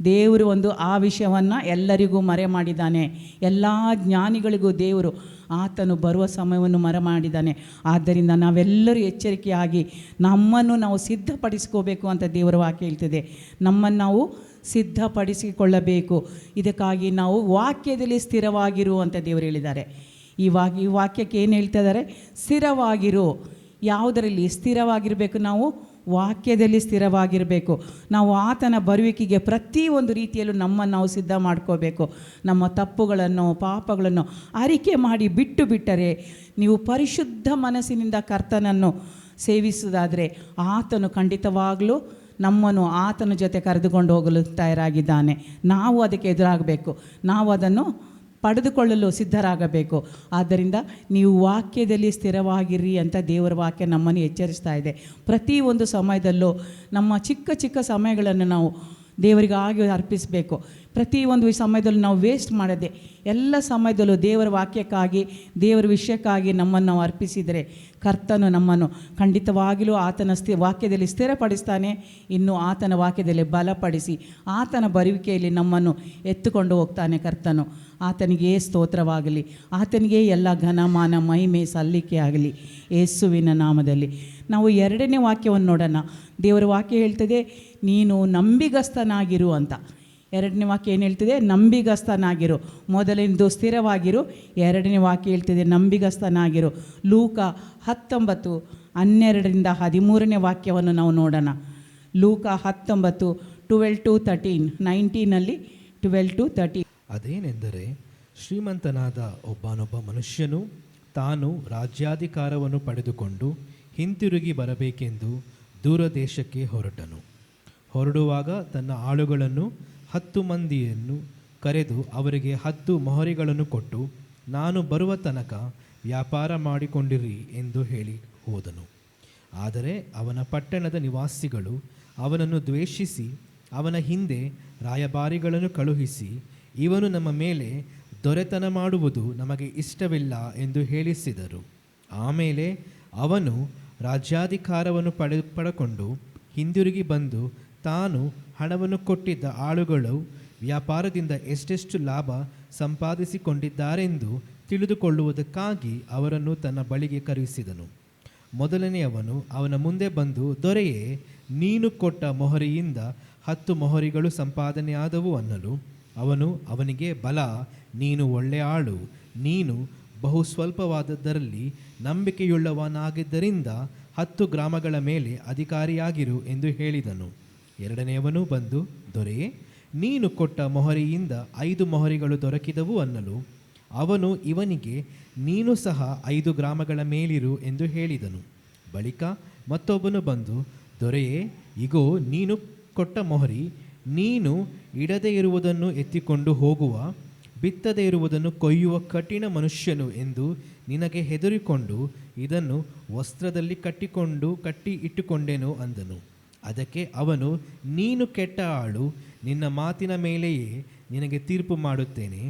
Speaker 2: ದೇವರು ಒಂದು ಆ ವಿಷಯವನ್ನು ಎಲ್ಲರಿಗೂ ಮರೆ ಮಾಡಿದ್ದಾನೆ. ಎಲ್ಲ ಜ್ಞಾನಿಗಳಿಗೂ ದೇವರು ಆತನು ಬರುವ ಸಮಯವನ್ನು ಮರೆ ಮಾಡಿದ್ದಾನೆ. ಆದ್ದರಿಂದ ನಾವೆಲ್ಲರೂ ಎಚ್ಚರಿಕೆಯಾಗಿ ನಮ್ಮನ್ನು ನಾವು ಸಿದ್ಧಪಡಿಸ್ಕೋಬೇಕು ಅಂತ ದೇವರ ವಾಕ್ಯ ಹೇಳ್ತಿದೆ. ನಮ್ಮನ್ನು ನಾವು ಸಿದ್ಧಪಡಿಸಿಕೊಳ್ಳಬೇಕು. ಇದಕ್ಕಾಗಿ ನಾವು ವಾಕ್ಯದಲ್ಲಿ ಸ್ಥಿರವಾಗಿರು ಅಂತ ದೇವರು ಹೇಳಿದ್ದಾರೆ. ಈ ವಾಕ್ಯಕ್ಕೆ ಏನು ಹೇಳ್ತಾ ಇದ್ದಾರೆ? ಸ್ಥಿರವಾಗಿರು. ಯಾವುದರಲ್ಲಿ ಸ್ಥಿರವಾಗಿರಬೇಕು? ನಾವು ವಾಕ್ಯದಲ್ಲಿ ಸ್ಥಿರವಾಗಿರಬೇಕು. ನಾವು ಆತನ ಬರುವಿಕೆಗೆ ಪ್ರತಿಯೊಂದು ರೀತಿಯಲ್ಲೂ ನಮ್ಮನ್ನು ನಾವು ಸಿದ್ಧ ಮಾಡ್ಕೋಬೇಕು. ನಮ್ಮ ತಪ್ಪುಗಳನ್ನು ಪಾಪಗಳನ್ನು ಅರಿಕೆ ಮಾಡಿ ಬಿಟ್ಟರೆ ನೀವು ಪರಿಶುದ್ಧ ಮನಸ್ಸಿನಿಂದ ಕರ್ತನನ್ನು ಸೇವಿಸುವುದಾದರೆ ಆತನು ಖಂಡಿತವಾಗಲೂ ನಮ್ಮನ್ನು ಆತನ ಜೊತೆ ಕರೆದುಕೊಂಡು ಹೋಗಲು ತಯಾರಾಗಿದ್ದಾನೆ. ನಾವು ಅದಕ್ಕೆ ಎದುರಾಗಬೇಕು, ನಾವು ಅದನ್ನು ಪಡೆದುಕೊಳ್ಳಲು ಸಿದ್ಧರಾಗಬೇಕು. ಆದ್ದರಿಂದ ನೀವು ವಾಕ್ಯದಲ್ಲಿ ಸ್ಥಿರವಾಗಿರಿ ಅಂತ ದೇವರ ವಾಕ್ಯ ನಮ್ಮನ್ನು ಎಚ್ಚರಿಸ್ತಾ ಇದೆ. ಪ್ರತಿಯೊಂದು ಸಮಯದಲ್ಲೂ ನಮ್ಮ ಚಿಕ್ಕ ಸಮಯಗಳನ್ನು ನಾವು ದೇವರಿಗಾಗಿ ಅರ್ಪಿಸಬೇಕು. ಪ್ರತಿಯೊಂದು ಸಮಯದಲ್ಲೂ ನಾವು ವೇಸ್ಟ್ ಮಾಡದೆ ಎಲ್ಲ ಸಮಯದಲ್ಲೂ ದೇವರ ವಾಕ್ಯಕ್ಕಾಗಿ ದೇವರ ವಿಷಯಕ್ಕಾಗಿ ನಮ್ಮನ್ನು ನಾವು ಅರ್ಪಿಸಿದರೆ ಕರ್ತನು ನಮ್ಮನ್ನು ಖಂಡಿತವಾಗಿಯೂ ಆತನ ವಾಕ್ಯದಲ್ಲಿ ಸ್ಥಿರಪಡಿಸ್ತಾನೆ. ಇನ್ನು ಆತನ ವಾಕ್ಯದಲ್ಲಿ ಬಲಪಡಿಸಿ ಆತನ ಬರುವಿಕೆಯಲ್ಲಿ ನಮ್ಮನ್ನು ಎತ್ತುಕೊಂಡು ಹೋಗ್ತಾನೆ ಕರ್ತನು. ಆತನಿಗೆ ಸ್ತೋತ್ರವಾಗಲಿ, ಆತನಿಗೆ ಎಲ್ಲ ಘನಮಾನ ಮಹಿಮೆ ಸಲ್ಲಿಕೆ ಆಗಲಿ ಯೇಸುವಿನ ನಾಮದಲ್ಲಿ. ನಾವು ಎರಡನೇ ವಾಕ್ಯವನ್ನು ನೋಡೋಣ. ದೇವರ ವಾಕ್ಯ ಹೇಳ್ತದೆ, ನೀನು ನಂಬಿಗಸ್ತನಾಗಿರು ಅಂತ. ಎರಡನೇ ವಾಕ್ಯ ಏನು ಹೇಳ್ತಿದೆ? ನಂಬಿಗಸ್ತನಾಗಿರು. ಮೊದಲಿಂದು ಸ್ಥಿರವಾಗಿರು. ಎರಡನೇ ವಾಕ್ಯ ಹೇಳ್ತಿದೆ ನಂಬಿಗಸ್ತನಾಗಿರು. ಲೂಕ 19:12-13 ವಾಕ್ಯವನ್ನು ನಾವು ನೋಡೋಣ. ಲೂಕ 19:12-13, 19 12-13.
Speaker 5: ಅದೇನೆಂದರೆ, ಶ್ರೀಮಂತನಾದ ಒಬ್ಬನೊಬ್ಬ ಮನುಷ್ಯನು ತಾನು ರಾಜ್ಯಾಧಿಕಾರವನ್ನು ಪಡೆದುಕೊಂಡು ಹಿಂತಿರುಗಿ ಬರಬೇಕೆಂದು ದೂರದೇಶಕ್ಕೆ ಹೊರಟನು. ಹೊರಡುವಾಗ ತನ್ನ ಆಳುಗಳನ್ನು 10 ಮಂದಿಯನ್ನು ಕರೆದು ಅವರಿಗೆ 10 ಮೊಹರಿಗಳನ್ನು ಕೊಟ್ಟು, ನಾನು ಬರುವ ತನಕ ವ್ಯಾಪಾರ ಮಾಡಿಕೊಂಡಿರಿ ಎಂದು ಹೇಳಿ ಹೋದನು. ಆದರೆ ಅವನ ಪಟ್ಟಣದ ನಿವಾಸಿಗಳು ಅವನನ್ನು ದ್ವೇಷಿಸಿ ಅವನ ಹಿಂದೆ ರಾಯಭಾರಿಗಳನ್ನು ಕಳುಹಿಸಿ, ಇವನು ನಮ್ಮ ಮೇಲೆ ದೊರೆತನ ಮಾಡುವುದು ನಮಗೆ ಇಷ್ಟವಿಲ್ಲ ಎಂದು ಹೇಳಿಸಿದರು. ಆಮೇಲೆ ಅವನು ರಾಜ್ಯಾಧಿಕಾರವನ್ನು ಪಡೆದುಕೊಂಡು ಹಿಂದಿರುಗಿ ಬಂದು ತಾನು ಹಣವನ್ನು ಕೊಟ್ಟಿದ್ದ ಆಳುಗಳು ವ್ಯಾಪಾರದಿಂದ ಎಷ್ಟೆಷ್ಟು ಲಾಭ ಸಂಪಾದಿಸಿಕೊಂಡಿದ್ದಾರೆಂದು ತಿಳಿದುಕೊಳ್ಳುವುದಕ್ಕಾಗಿ ಅವರನ್ನು ತನ್ನ ಬಳಿಗೆ ಕರೆಯಿಸಿದನು. ಮೊದಲನೆಯವನು ಅವನ ಮುಂದೆ ಬಂದು, ದೊರೆಯೇ, ನೀನು ಕೊಟ್ಟ ಮೊಹರಿಯಿಂದ 10 ಮೊಹರಿಗಳು ಸಂಪಾದನೆಯಾದವು ಅನ್ನಲು, ಅವನು ಅವನಿಗೆ, ಬಲ, ನೀನು ಒಳ್ಳೆಯ ಆಳು, ನೀನು ಬಹು ಸ್ವಲ್ಪವಾದದ್ದರಲ್ಲಿ ನಂಬಿಕೆಯುಳ್ಳವನಾಗಿದ್ದರಿಂದ 10 ಗ್ರಾಮಗಳ ಮೇಲೆ ಅಧಿಕಾರಿಯಾಗಿರು ಎಂದು ಹೇಳಿದನು. ಎರಡನೆಯವನು ಬಂದು, ದೊರೆಯೇ, ನೀನು ಕೊಟ್ಟ ಮೊಹರಿಯಿಂದ 5 ಮೊಹರಿಗಳು ದೊರಕಿದವು ಅನ್ನಲು, ಅವನು ಇವನಿಗೆ, ನೀನು ಸಹ 5 ಗ್ರಾಮಗಳ ಮೇಲಿರು ಎಂದು ಹೇಳಿದನು. ಬಳಿಕ ಮತ್ತೊಬ್ಬನು ಬಂದು, ದೊರೆಯೇ, ಇಗೋ ನೀನು ಕೊಟ್ಟ ಮೊಹರಿ, ನೀನು ಇಡದೆ ಇರುವುದನ್ನು ಎತ್ತಿಕೊಂಡು ಹೋಗುವ, ಬಿತ್ತದೇ ಇರುವುದನ್ನು ಕೊಯ್ಯುವ ಕಠಿಣ ಮನುಷ್ಯನು ಎಂದು ನಿನಗೆ ಹೆದರಿಕೊಂಡು ಇದನ್ನು ವಸ್ತ್ರದಲ್ಲಿ ಕಟ್ಟಿ ಇಟ್ಟುಕೊಂಡೆನು ಅಂದನು. ಅದಕ್ಕೆ ಅವನು, ನೀನು ಕೆಟ್ಟ ಆಳು, ನಿನ್ನ ಮಾತಿನ ಮೇಲೆಯೇ ನಿನಗೆ ತೀರ್ಪು ಮಾಡುತ್ತೇನೆ.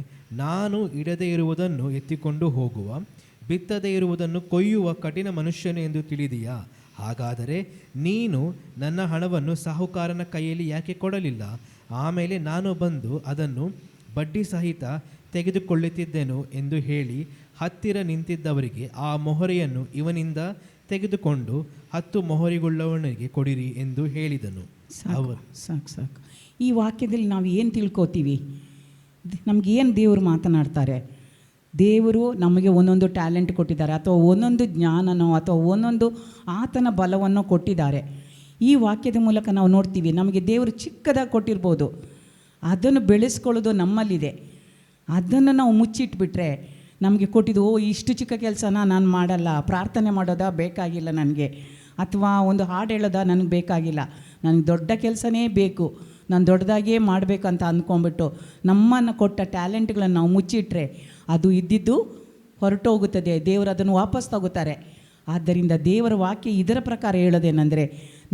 Speaker 5: ನಾನು ಇಡದೇ ಇರುವುದನ್ನು ಎತ್ತಿಕೊಂಡು ಹೋಗುವ, ಬಿತ್ತದೇ ಇರುವುದನ್ನು ಕೊಯ್ಯುವ ಕಠಿಣ ಮನುಷ್ಯನು ಎಂದು ತಿಳಿದೀಯಾ? ಹಾಗಾದರೆ ನೀನು ನನ್ನ ಹಣವನ್ನು ಸಾಹುಕಾರನ ಕೈಯಲ್ಲಿ ಯಾಕೆ ಕೊಡಲಿಲ್ಲ? ಆಮೇಲೆ ನಾನು ಬಂದು ಅದನ್ನು ಬಡ್ಡಿ ಸಹಿತ ತೆಗೆದುಕೊಳ್ಳುತ್ತಿದ್ದೆನು ಎಂದು ಹೇಳಿ ಹತ್ತಿರ ನಿಂತಿದ್ದವರಿಗೆ, ಆ ಮೊಹರೆಯನ್ನು ಇವನಿಂದ ತೆಗೆದುಕೊಂಡು 10 ಮೊಹರಿಗುಳ್ಳವನಿಗೆ ಕೊಡಿರಿ ಎಂದು ಹೇಳಿದನು.
Speaker 6: ಸಾಕು. ಈ ವಾಕ್ಯದಲ್ಲಿ ನಾವು ಏನು ತಿಳ್ಕೊತೀವಿ? ನಮಗೇನು ದೇವರು ಮಾತನಾಡ್ತಾರೆ? ದೇವರು ನಮಗೆ ಒಂದೊಂದು ಟ್ಯಾಲೆಂಟ್ ಕೊಟ್ಟಿದ್ದಾರೆ, ಅಥವಾ ಒಂದೊಂದು ಜ್ಞಾನನೋ ಅಥವಾ ಒಂದೊಂದು ಆತನ ಬಲವನ್ನು ಕೊಟ್ಟಿದ್ದಾರೆ. ಈ ವಾಕ್ಯದ ಮೂಲಕ ನಾವು ನೋಡ್ತೀವಿ, ನಮಗೆ ದೇವರು ಚಿಕ್ಕದಾಗಿ ಕೊಟ್ಟಿರ್ಬೋದು, ಅದನ್ನು ಬೆಳೆಸ್ಕೊಳ್ಳೋದು ನಮ್ಮಲ್ಲಿದೆ. ಅದನ್ನು ನಾವು ಮುಚ್ಚಿಟ್ಬಿಟ್ರೆ ನಮಗೆ ಕೊಟ್ಟಿದ್ದು, ಇಷ್ಟು ಚಿಕ್ಕ ಕೆಲಸನ ನಾನು ಮಾಡಲ್ಲ, ಪ್ರಾರ್ಥನೆ ಮಾಡೋದಾ ಬೇಕಾಗಿಲ್ಲ ನನಗೆ, ಅಥವಾ ಒಂದು ಹಾಡು ಹೇಳೋದಾ ನನಗೆ ಬೇಕಾಗಿಲ್ಲ, ನನಗೆ ದೊಡ್ಡ ಕೆಲಸನೇ ಬೇಕು, ನಾನು ದೊಡ್ಡದಾಗಿಯೇ ಮಾಡಬೇಕಂತ ಅಂದ್ಕೊಂಡ್ಬಿಟ್ಟು ನಮ್ಮನ್ನು ಕೊಟ್ಟ ಟ್ಯಾಲೆಂಟ್ಗಳನ್ನು ನಾವು ಮುಚ್ಚಿಟ್ರೆ ಅದು ಇದ್ದಿದ್ದು ಹೊರಟೋಗುತ್ತದೆ, ದೇವರು ಅದನ್ನು ವಾಪಸ್ ತಗೋತಾರೆ. ಆದ್ದರಿಂದ ದೇವರ ವಾಕ್ಯ ಇದರ ಪ್ರಕಾರ ಹೇಳೋದೇನೆಂದರೆ,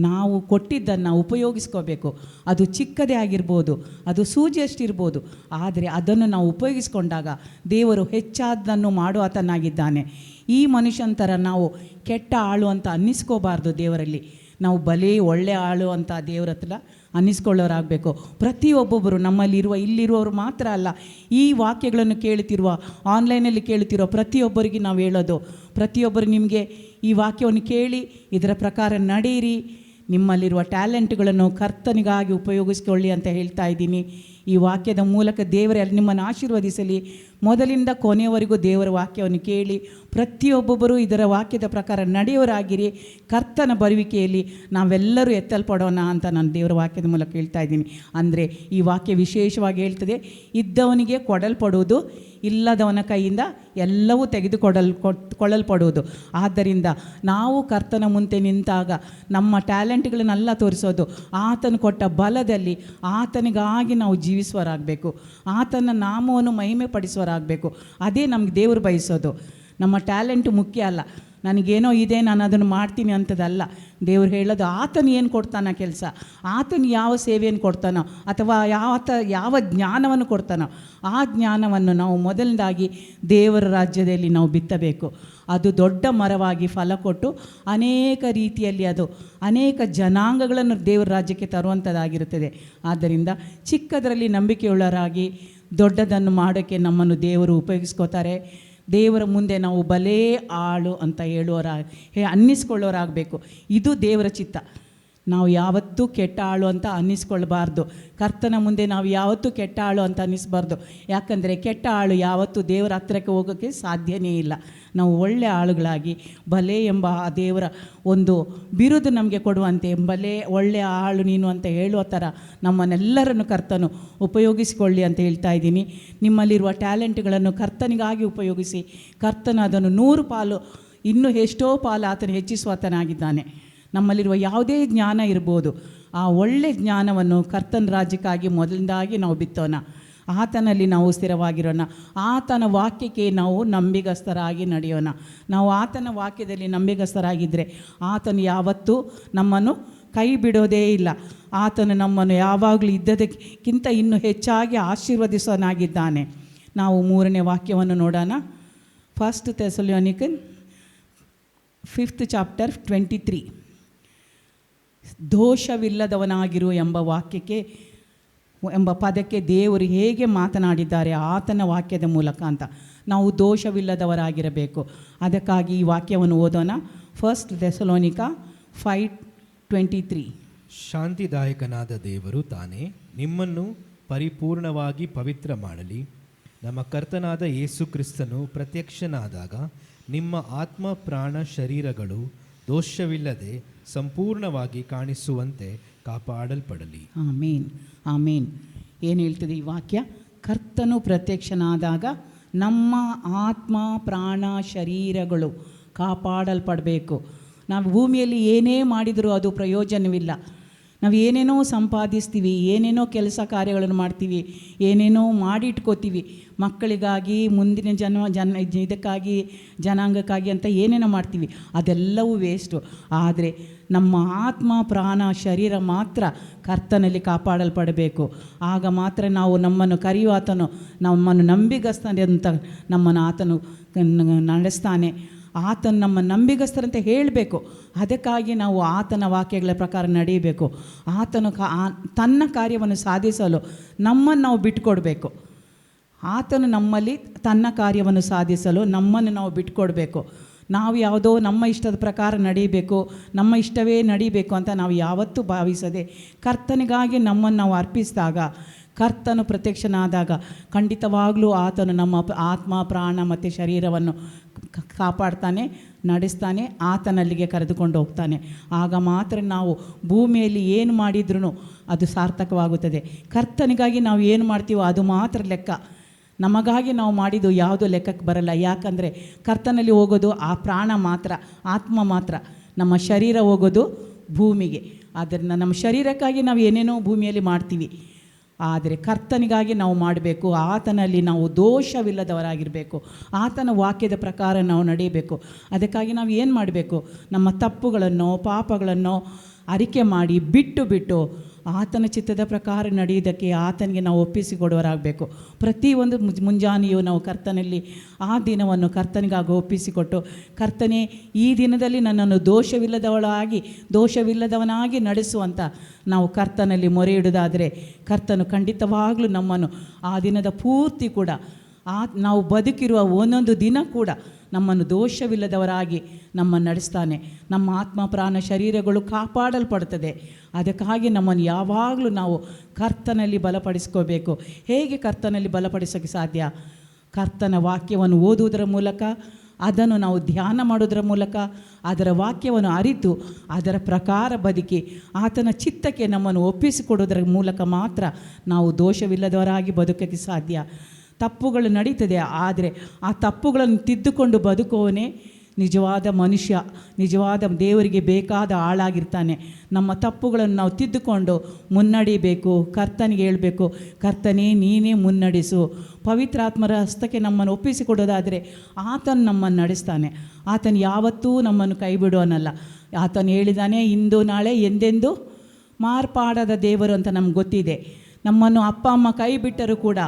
Speaker 6: ನಾವು ಕೊಟ್ಟಿದ್ದನ್ನು ಉಪಯೋಗಿಸ್ಕೋಬೇಕು. ಅದು ಚಿಕ್ಕದೇ ಆಗಿರ್ಬೋದು, ಅದು ಸೂಜಿಯಷ್ಟಿರ್ಬೋದು, ಆದರೆ ಅದನ್ನು ನಾವು ಉಪಯೋಗಿಸ್ಕೊಂಡಾಗ ದೇವರು ಹೆಚ್ಚಾದನ್ನು ಮಾಡುವ ಆತನಾಗಿದ್ದಾನೆ. ಈ ಮನುಷ್ಯನ ಥರ ನಾವು ಕೆಟ್ಟ ಆಳು ಅಂತ ಅನ್ನಿಸ್ಕೋಬಾರ್ದು. ದೇವರಲ್ಲಿ ನಾವು ಬಲೇ ಒಳ್ಳೆ ಆಳು ಅಂತ ದೇವರ ಹತ್ರ ಅನ್ನಿಸ್ಕೊಳ್ಳೋರಾಗಬೇಕು. ಪ್ರತಿಯೊಬ್ಬೊಬ್ಬರು ಇಲ್ಲಿರುವವರು ಮಾತ್ರ ಅಲ್ಲ, ಈ ವಾಕ್ಯಗಳನ್ನು ಕೇಳುತ್ತಿರುವ, ಆನ್ಲೈನಲ್ಲಿ ಕೇಳುತ್ತಿರುವ ಪ್ರತಿಯೊಬ್ಬರಿಗೆ ನಾವು ಹೇಳೋದು, ಪ್ರತಿಯೊಬ್ಬರು ನಿಮಗೆ ಈ ವಾಕ್ಯವನ್ನು ಕೇಳಿ ಇದರ ಪ್ರಕಾರ ನಡೆಯಿರಿ, ನಿಮ್ಮಲ್ಲಿರುವ ಟ್ಯಾಲೆಂಟ್ಗಳನ್ನು ಕರ್ತನಿಗಾಗಿ ಉಪಯೋಗಿಸ್ಕೊಳ್ಳಿ ಅಂತ ಹೇಳ್ತಾ ಇದ್ದೀನಿ. ಈ ವಾಕ್ಯದ ಮೂಲಕ ದೇವರೇ ನಿಮ್ಮನ್ನು ಆಶೀರ್ವದಿಸಲಿ. ಮೊದಲಿಂದ ಕೊನೆಯವರೆಗೂ ದೇವರ ವಾಕ್ಯವನ್ನು ಕೇಳಿ ಪ್ರತಿಯೊಬ್ಬೊಬ್ಬರು ಇದರ ವಾಕ್ಯದ ಪ್ರಕಾರ ನಡೆಯೋರಾಗಿರಿ. ಕರ್ತನ ಬರುವಿಕೆಯಲ್ಲಿ ನಾವೆಲ್ಲರೂ ಎತ್ತಲ್ಪಡೋಣ ಅಂತ ನಾನು ದೇವರ ವಾಕ್ಯದ ಮೂಲಕ ಹೇಳ್ತಾ ಇದ್ದೀನಿ. ಅಂದರೆ ಈ ವಾಕ್ಯ ವಿಶೇಷವಾಗಿ ಹೇಳ್ತದೆ, ಇದ್ದವನಿಗೆ ಕೊಡಲ್ಪಡುವುದು, ಇಲ್ಲದವನ ಕೈಯಿಂದ ಎಲ್ಲವೂ ತೆಗೆದುಕೊಳ್ಳಲ್ಪಡುವುದು. ಆದ್ದರಿಂದ ನಾವು ಕರ್ತನ ಮುಂದೆ ನಿಂತಾಗ ನಮ್ಮ ಟ್ಯಾಲೆಂಟ್ಗಳನ್ನೆಲ್ಲ ತೋರಿಸೋದು ಆತನು ಕೊಟ್ಟ ಬಲದಲ್ಲಿ ಆತನಿಗಾಗಿ ನಾವು ಜೀವಿಸುವರಾಗಬೇಕು, ಆತನ ನಾಮವನ್ನು ಮಹಿಮೆ ಪಡಿಸುವರಾಗಬೇಕು. ಅದೇ ನಮ್ಗೆ ದೇವರು ಬಯಸೋದು. ನಮ್ಮ ಟ್ಯಾಲೆಂಟು ಮುಖ್ಯ ಅಲ್ಲ, ನನಗೇನೋ ಇದೆ ನಾನು ಅದನ್ನು ಮಾಡ್ತೀನಿ ಅಂಥದ್ದಲ್ಲ. ದೇವ್ರು ಹೇಳೋದು ಆತನು ಏನು ಕೊಡ್ತಾನೋ ಕೆಲಸ, ಆತನು ಯಾವ ಸೇವೆಯನ್ನು ಕೊಡ್ತಾನೋ ಅಥವಾ ಯಾವ ಜ್ಞಾನವನ್ನು ಕೊಡ್ತಾನೋ ಆ ಜ್ಞಾನವನ್ನು ನಾವು ಮೊದಲನೇದಾಗಿ ದೇವರ ರಾಜ್ಯದಲ್ಲಿ ನಾವು ಬಿತ್ತಬೇಕು. ಅದು ದೊಡ್ಡ ಮರವಾಗಿ ಫಲ ಕೊಟ್ಟು ಅನೇಕ ರೀತಿಯಲ್ಲಿ ಅದು ಅನೇಕ ಜನಾಂಗಗಳನ್ನು ದೇವರ ರಾಜ್ಯಕ್ಕೆ ತರುವಂಥದ್ದಾಗಿರುತ್ತದೆ. ಆದ್ದರಿಂದ ಚಿಕ್ಕದರಲ್ಲಿ ನಂಬಿಕೆಯುಳ್ಳವರಾಗಿ ದೊಡ್ಡದನ್ನು ಮಾಡೋಕ್ಕೆ ನಮ್ಮನ್ನು ದೇವರು ಉಪಯೋಗಿಸ್ಕೋತಾರೆ. ದೇವರ ಮುಂದೆ ನಾವು ಬಲೇ ಆಳು ಅಂತ ಅನ್ನಿಸ್ಕೊಳ್ಳೋರಾಗಬೇಕು. ಇದು ದೇವರ ಚಿತ್ತ. ನಾವು ಯಾವತ್ತೂ ಕೆಟ್ಟ ಆಳು ಅಂತ ಅನ್ನಿಸ್ಕೊಳ್ಬಾರ್ದು. ಕರ್ತನ ಮುಂದೆ ನಾವು ಯಾವತ್ತೂ ಕೆಟ್ಟ ಆಳು ಅಂತ ಅನ್ನಿಸ್ಬಾರ್ದು. ಯಾಕಂದರೆ ಕೆಟ್ಟ ಆಳು ಯಾವತ್ತೂ ದೇವರ ಹತ್ತಿರಕ್ಕೆ ಹೋಗೋಕ್ಕೆ ಸಾಧ್ಯನೇ ಇಲ್ಲ. ನಾವು ಒಳ್ಳೆಯ ಆಳುಗಳಾಗಿ ಬಲೆ ಎಂಬ ಆ ದೇವರ ಒಂದು ಬಿರುದು ನಮಗೆ ಕೊಡುವಂತೆ, ಬಲೆ ಒಳ್ಳೆಯ ಆಳು ನೀನು ಅಂತ ಹೇಳುವ ಥರ ನಮ್ಮನ್ನೆಲ್ಲರನ್ನು ಕರ್ತನು ಉಪಯೋಗಿಸಿಕೊಳ್ಳಿ ಅಂತ ಹೇಳ್ತಾ ಇದ್ದೀನಿ. ನಿಮ್ಮಲ್ಲಿರುವ ಟ್ಯಾಲೆಂಟ್ಗಳನ್ನು ಕರ್ತನಿಗಾಗಿ ಉಪಯೋಗಿಸಿ, ಕರ್ತನ ಅದನ್ನು 100 ಪಾಲು ಇನ್ನೂ ಎಷ್ಟೋ ಪಾಲು ಆತನು ಹೆಚ್ಚಿಸುವಾತನಾಗಿದ್ದಾನೆ. ನಮ್ಮಲ್ಲಿರುವ ಯಾವುದೇ ಜ್ಞಾನ ಇರ್ಬೋದು, ಆ ಒಳ್ಳೆಯ ಜ್ಞಾನವನ್ನು ಕರ್ತನ ರಾಜ್ಯಕ್ಕಾಗಿ ಮೊದಲಿಂದಾಗಿ ನಾವು ಬಿತ್ತೋಣ. ಆತನಲ್ಲಿ ನಾವು ಸ್ಥಿರವಾಗಿರೋಣ. ಆತನ ವಾಕ್ಯಕ್ಕೆ ನಾವು ನಂಬಿಗಸ್ತರಾಗಿ ನಡೆಯೋಣ. ನಾವು ಆತನ ವಾಕ್ಯದಲ್ಲಿ ನಂಬಿಗಸ್ತರಾಗಿದ್ದರೆ ಆತನು ಯಾವತ್ತೂ ನಮ್ಮನ್ನು ಕೈ ಬಿಡೋದೇ ಇಲ್ಲ. ಆತನು ನಮ್ಮನ್ನು ಯಾವಾಗಲೂ ಇದ್ದದಕ್ಕಿಂತ ಇನ್ನೂ ಹೆಚ್ಚಾಗಿ ಆಶೀರ್ವದಿಸೋನಾಗಿದ್ದಾನೆ. ನಾವು 3ನೇ ವಾಕ್ಯವನ್ನು ನೋಡೋಣ. 1 ಥೆಸಲೋನಿಕನ್ 5th chapter 23. ದೋಷವಿಲ್ಲದವನಾಗಿರು ಎಂಬ ವಾಕ್ಯಕ್ಕೆ ಎಂಬ ಪದಕ್ಕೆ ದೇವರು ಹೇಗೆ ಮಾತನಾಡಿದ್ದಾರೆ ಆತನ ವಾಕ್ಯದ ಮೂಲಕ ಅಂತ. ನಾವು ದೋಷವಿಲ್ಲದವರಾಗಿರಬೇಕು. ಅದಕ್ಕಾಗಿ ಈ ವಾಕ್ಯವನ್ನು ಓದೋಣ. 1 ಥೆಸಲೋನಿಕ 5:23.
Speaker 5: ಶಾಂತಿದಾಯಕನಾದ ದೇವರು ತಾನೇ ನಿಮ್ಮನ್ನು ಪರಿಪೂರ್ಣವಾಗಿ ಪವಿತ್ರ ಮಾಡಲಿ. ನಮ್ಮ ಕರ್ತನಾದ ಯೇಸು ಕ್ರಿಸ್ತನು ಪ್ರತ್ಯಕ್ಷನಾದಾಗ ನಿಮ್ಮ ಆತ್ಮ ಪ್ರಾಣ ಶರೀರಗಳು ದೋಷವಿಲ್ಲದೆ ಸಂಪೂರ್ಣವಾಗಿ ಕಾಣಿಸುವಂತೆ ಕಾಪಾಡಲ್ಪಡಲಿ.
Speaker 6: ಆಮೇನ್, ಆಮೇನ್. ಏನು ಹೇಳ್ತದೆ ಈ ವಾಕ್ಯ? ಕರ್ತನು ಪ್ರತ್ಯಕ್ಷನಾದಾಗ ನಮ್ಮ ಆತ್ಮ ಪ್ರಾಣ ಶರೀರಗಳು ಕಾಪಾಡಲ್ಪಡಬೇಕು. ನಾವು ಭೂಮಿಯಲ್ಲಿ ಏನೇ ಮಾಡಿದರೂ ಅದು ಪ್ರಯೋಜನವಿಲ್ಲ. ನಾವು ಏನೇನೋ ಸಂಪಾದಿಸ್ತೀವಿ, ಏನೇನೋ ಕೆಲಸ ಕಾರ್ಯಗಳನ್ನು ಮಾಡ್ತೀವಿ, ಏನೇನೋ ಮಾಡಿಟ್ಕೋತೀವಿ, ಮಕ್ಕಳಿಗಾಗಿ, ಮುಂದಿನ ಇದಕ್ಕಾಗಿ, ಜನಾಂಗಕ್ಕಾಗಿ ಅಂತ ಏನೇನೋ ಮಾಡ್ತೀವಿ. ಅದೆಲ್ಲವೂ ವೇಸ್ಟು. ಆದರೆ ನಮ್ಮ ಆತ್ಮ ಪ್ರಾಣ ಶರೀರ ಮಾತ್ರ ಕರ್ತನಲ್ಲಿ ಕಾಪಾಡಲ್ಪಡಬೇಕು. ಆಗ ಮಾತ್ರ ನಾವು ನಮ್ಮನ್ನು ಕರೆಯುವ ಆತನು ನಮ್ಮನ್ನು ನಂಬಿಗಸ್ತಾನೆ ಅಂತ ನಮ್ಮನ್ನು ಆತನು ನಡೆಸ್ತಾನೆ. ಆತನು ನಮ್ಮ ನಂಬಿಗಸ್ತರಂತ ಹೇಳಬೇಕು. ಅದಕ್ಕಾಗಿ ನಾವು ಆತನ ವಾಕ್ಯಗಳ ಪ್ರಕಾರ ನಡೆಯಬೇಕು. ಆತನು ತನ್ನ ಕಾರ್ಯವನ್ನು ಸಾಧಿಸಲು ನಮ್ಮನ್ನು ನಾವು ಬಿಟ್ಟುಕೊಡ್ಬೇಕು. ಆತನು ನಮ್ಮಲ್ಲಿ ತನ್ನ ಕಾರ್ಯವನ್ನು ಸಾಧಿಸಲು ನಮ್ಮನ್ನು ನಾವು ಬಿಟ್ಟುಕೊಡ್ಬೇಕು. ನಾವು ಯಾವುದೋ ನಮ್ಮ ಇಷ್ಟದ ಪ್ರಕಾರ ನಡೀಬೇಕು, ನಮ್ಮ ಇಷ್ಟವೇ ನಡೀಬೇಕು ಅಂತ ನಾವು ಯಾವತ್ತೂ ಭಾವಿಸದೆ ಕರ್ತನಿಗಾಗಿ ನಮ್ಮನ್ನು ನಾವು ಅರ್ಪಿಸಿದಾಗ, ಕರ್ತನು ಪ್ರತ್ಯಕ್ಷನಾದಾಗ ಖಂಡಿತವಾಗಲೂ ಆತನು ನಮ್ಮ ಆತ್ಮ ಪ್ರಾಣ ಮತ್ತು ಶರೀರವನ್ನು ಕಾಪಾಡ್ತಾನೆ, ನಡೆಸ್ತಾನೆ, ಆತನಲ್ಲಿಗೆ ಕರೆದುಕೊಂಡು ಹೋಗ್ತಾನೆ. ಆಗ ಮಾತ್ರ ನಾವು ಭೂಮಿಯಲ್ಲಿ ಏನು ಮಾಡಿದ್ರೂ ಅದು ಸಾರ್ಥಕವಾಗುತ್ತದೆ. ಕರ್ತನಿಗಾಗಿ ನಾವು ಏನು ಮಾಡ್ತೀವೋ ಅದು ಮಾತ್ರ ಲೆಕ್ಕ. ನಮಗಾಗಿ ನಾವು ಮಾಡಿದ್ದು ಯಾವುದೂ ಲೆಕ್ಕಕ್ಕೆ ಬರಲ್ಲ. ಯಾಕಂದರೆ ಕರ್ತನಲ್ಲಿ ಹೋಗೋದು ಆ ಪ್ರಾಣ ಮಾತ್ರ, ಆತ್ಮ ಮಾತ್ರ. ನಮ್ಮ ಶರೀರ ಹೋಗೋದು ಭೂಮಿಗೆ. ಆದ್ದರಿಂದ ನಮ್ಮ ಶರೀರಕ್ಕಾಗಿ ನಾವು ಏನೇನೋ ಭೂಮಿಯಲ್ಲಿ ಮಾಡ್ತೀವಿ. ಆದರೆ ಕರ್ತನಿಗಾಗಿ ನಾವು ಮಾಡಬೇಕು. ಆತನಲ್ಲಿ ನಾವು ದೋಷವಿಲ್ಲದವರಾಗಿರಬೇಕು. ಆತನ ವಾಕ್ಯದ ಪ್ರಕಾರ ನಾವು ನಡೆಯಬೇಕು. ಅದಕ್ಕಾಗಿ ನಾವು ಏನು ಮಾಡಬೇಕು? ನಮ್ಮ ತಪ್ಪುಗಳನ್ನು ಪಾಪಗಳನ್ನು ಅರಿಕೆ ಮಾಡಿ ಬಿಟ್ಟು ಆತನ ಚಿತ್ತದ ಪ್ರಕಾರ ನಡೆಯುವುದಕ್ಕೆ ಆತನಿಗೆ ನಾವು ಒಪ್ಪಿಸಿಕೊಡುವರಾಗಬೇಕು. ಪ್ರತಿಯೊಂದು ಮುಂಜಾನೆಯೂ ನಾವು ಕರ್ತನಲ್ಲಿ ಆ ದಿನವನ್ನು ಕರ್ತನಿಗಾಗಿ ಒಪ್ಪಿಸಿಕೊಟ್ಟು, ಕರ್ತನೇ ಈ ದಿನದಲ್ಲಿ ನನ್ನನ್ನು ದೋಷವಿಲ್ಲದವನಾಗಿ ನಡೆಸುವಂಥ ನಾವು ಕರ್ತನಲ್ಲಿ ಮೊರೆ ಇಡುವುದಾದರೆ ಕರ್ತನು ಖಂಡಿತವಾಗಲೂ ನಮ್ಮನ್ನು ಆ ದಿನದ ಪೂರ್ತಿ ಕೂಡ ನಾವು ಬದುಕಿರುವ ಒಂದೊಂದು ದಿನ ಕೂಡ ನಮ್ಮನ್ನು ದೋಷವಿಲ್ಲದವರಾಗಿ ನಮ್ಮನ್ನು ನಡೆಸ್ತಾನೆ. ನಮ್ಮ ಆತ್ಮ ಪ್ರಾಣ ಶರೀರಗಳು ಕಾಪಾಡಲ್ಪಡ್ತದೆ. ಅದಕ್ಕಾಗಿ ನಮ್ಮನ್ನು ಯಾವಾಗಲೂ ನಾವು ಕರ್ತನಲ್ಲಿ ಬಲಪಡಿಸ್ಕೋಬೇಕು. ಹೇಗೆ ಕರ್ತನಲ್ಲಿ ಬಲಪಡಿಸೋಕ್ಕೆ ಸಾಧ್ಯ? ಕರ್ತನ ವಾಕ್ಯವನ್ನು ಓದುವುದರ ಮೂಲಕ, ಅದನ್ನು ನಾವು ಧ್ಯಾನ ಮಾಡೋದರ ಮೂಲಕ, ಅದರ ವಾಕ್ಯವನ್ನು ಅರಿತು ಅದರ ಪ್ರಕಾರ ಬದುಕಿ ಆತನ ಚಿತ್ತಕ್ಕೆ ನಮ್ಮನ್ನು ಒಪ್ಪಿಸಿಕೊಡೋದರ ಮೂಲಕ ಮಾತ್ರ ನಾವು ದೋಷವಿಲ್ಲದವರಾಗಿ ಬದುಕೋಕ್ಕೆ ಸಾಧ್ಯ. ತಪ್ಪುಗಳು ನಡೀತದೆ, ಆದರೆ ಆ ತಪ್ಪುಗಳನ್ನು ತಿದ್ದುಕೊಂಡು ಬದುಕುವವನೇ ನಿಜವಾದ ಮನುಷ್ಯ, ನಿಜವಾದ ದೇವರಿಗೆ ಬೇಕಾದ ಆಳಾಗಿರ್ತಾನೆ. ನಮ್ಮ ತಪ್ಪುಗಳನ್ನು ನಾವು ತಿದ್ದುಕೊಂಡು ಮುನ್ನಡಿಬೇಕು. ಕರ್ತನಿಗೆ ಹೇಳಬೇಕು, ಕರ್ತನೇ ನೀನೇ ಮುನ್ನಡೆಸು. ಪವಿತ್ರಾತ್ಮರ ಹಸ್ತಕ್ಕೆ ನಮ್ಮನ್ನು ಒಪ್ಪಿಸಿಕೊಡೋದಾದರೆ ಆತನು ನಮ್ಮನ್ನು ನಡೆಸ್ತಾನೆ. ಆತನು ಯಾವತ್ತೂ ನಮ್ಮನ್ನು ಕೈ ಬಿಡೋನಲ್ಲ. ಆತನು ಹೇಳಿದಾನೆ, ಇಂದು ನಾಳೆ ಎಂದೆಂದು ಮಾರ್ಪಾಡದ ದೇವರು ಅಂತ ನಮ್ಗೆ ಗೊತ್ತಿದೆ. ನಮ್ಮನ್ನು ಅಪ್ಪ ಅಮ್ಮ ಕೈ ಬಿಟ್ಟರೂ ಕೂಡ,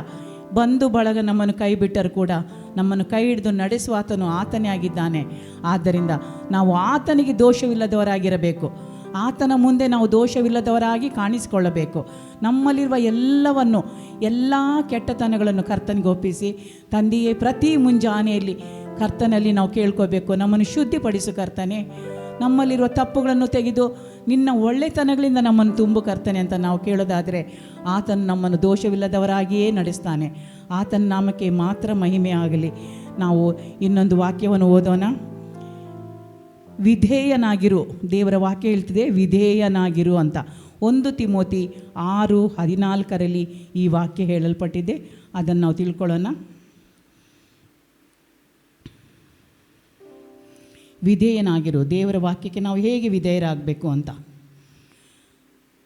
Speaker 6: ಬಂಧು ಬಳಗ ನಮ್ಮನ್ನು ಕೈ ಬಿಟ್ಟರು ಕೂಡ ನಮ್ಮನ್ನು ಕೈ ಹಿಡಿದು ನಡೆಸುವ ಆತನು ಆತನೇ ಆಗಿದ್ದಾನೆ. ಆದ್ದರಿಂದ ನಾವು ಆತನಿಗೆ ದೋಷವಿಲ್ಲದವರಾಗಿರಬೇಕು. ಆತನ ಮುಂದೆ ನಾವು ದೋಷವಿಲ್ಲದವರಾಗಿ ಕಾಣಿಸಿಕೊಳ್ಳಬೇಕು. ನಮ್ಮಲ್ಲಿರುವ ಎಲ್ಲ ಕೆಟ್ಟತನಗಳನ್ನು ಕರ್ತನಿಗೆ ಒಪ್ಪಿಸಿ, ತಂದೆಯೇ ಪ್ರತಿ ಮುಂಜಾನೆಯಲ್ಲಿ ಕರ್ತನಲ್ಲಿ ನಾವು ಕೇಳ್ಕೋಬೇಕು, ನಮ್ಮನ್ನು ಶುದ್ಧಿಪಡಿಸು ಕರ್ತನೆ. ನಮ್ಮಲ್ಲಿರುವ ತಪ್ಪುಗಳನ್ನು ತೆಗೆದು ನಿನ್ನ ಒಳ್ಳೆತನಗಳಿಂದ ನಮ್ಮನ್ನು ತುಂಬು ಕರ್ತನೆ ಅಂತ ನಾವು ಕೇಳೋದಾದರೆ ಆತನು ನಮ್ಮನ್ನು ದೋಷವಿಲ್ಲದವರಾಗಿಯೇ ನಡೆಸ್ತಾನೆ. ಆತನ ನಾಮಕ್ಕೆ ಮಾತ್ರ ಮಹಿಮೆ ಆಗಲಿ. ನಾವು ಇನ್ನೊಂದು ವಾಕ್ಯವನ್ನು ಓದೋಣ. ವಿಧೇಯನಾಗಿರು. ದೇವರ ವಾಕ್ಯ ಹೇಳ್ತಿದೆ ವಿಧೇಯನಾಗಿರು ಅಂತ. 1 ತಿಮೋತಿ 6:14 ಈ ವಾಕ್ಯ ಹೇಳಲ್ಪಟ್ಟಿದೆ. ಅದನ್ನು ನಾವು ತಿಳ್ಕೊಳ್ಳೋಣ. ವಿಧೇಯನಾಗಿರು. ದೇವರ ವಾಕ್ಯಕ್ಕೆ ನಾವು ಹೇಗೆ ವಿಧೇಯರಾಗಬೇಕು ಅಂತ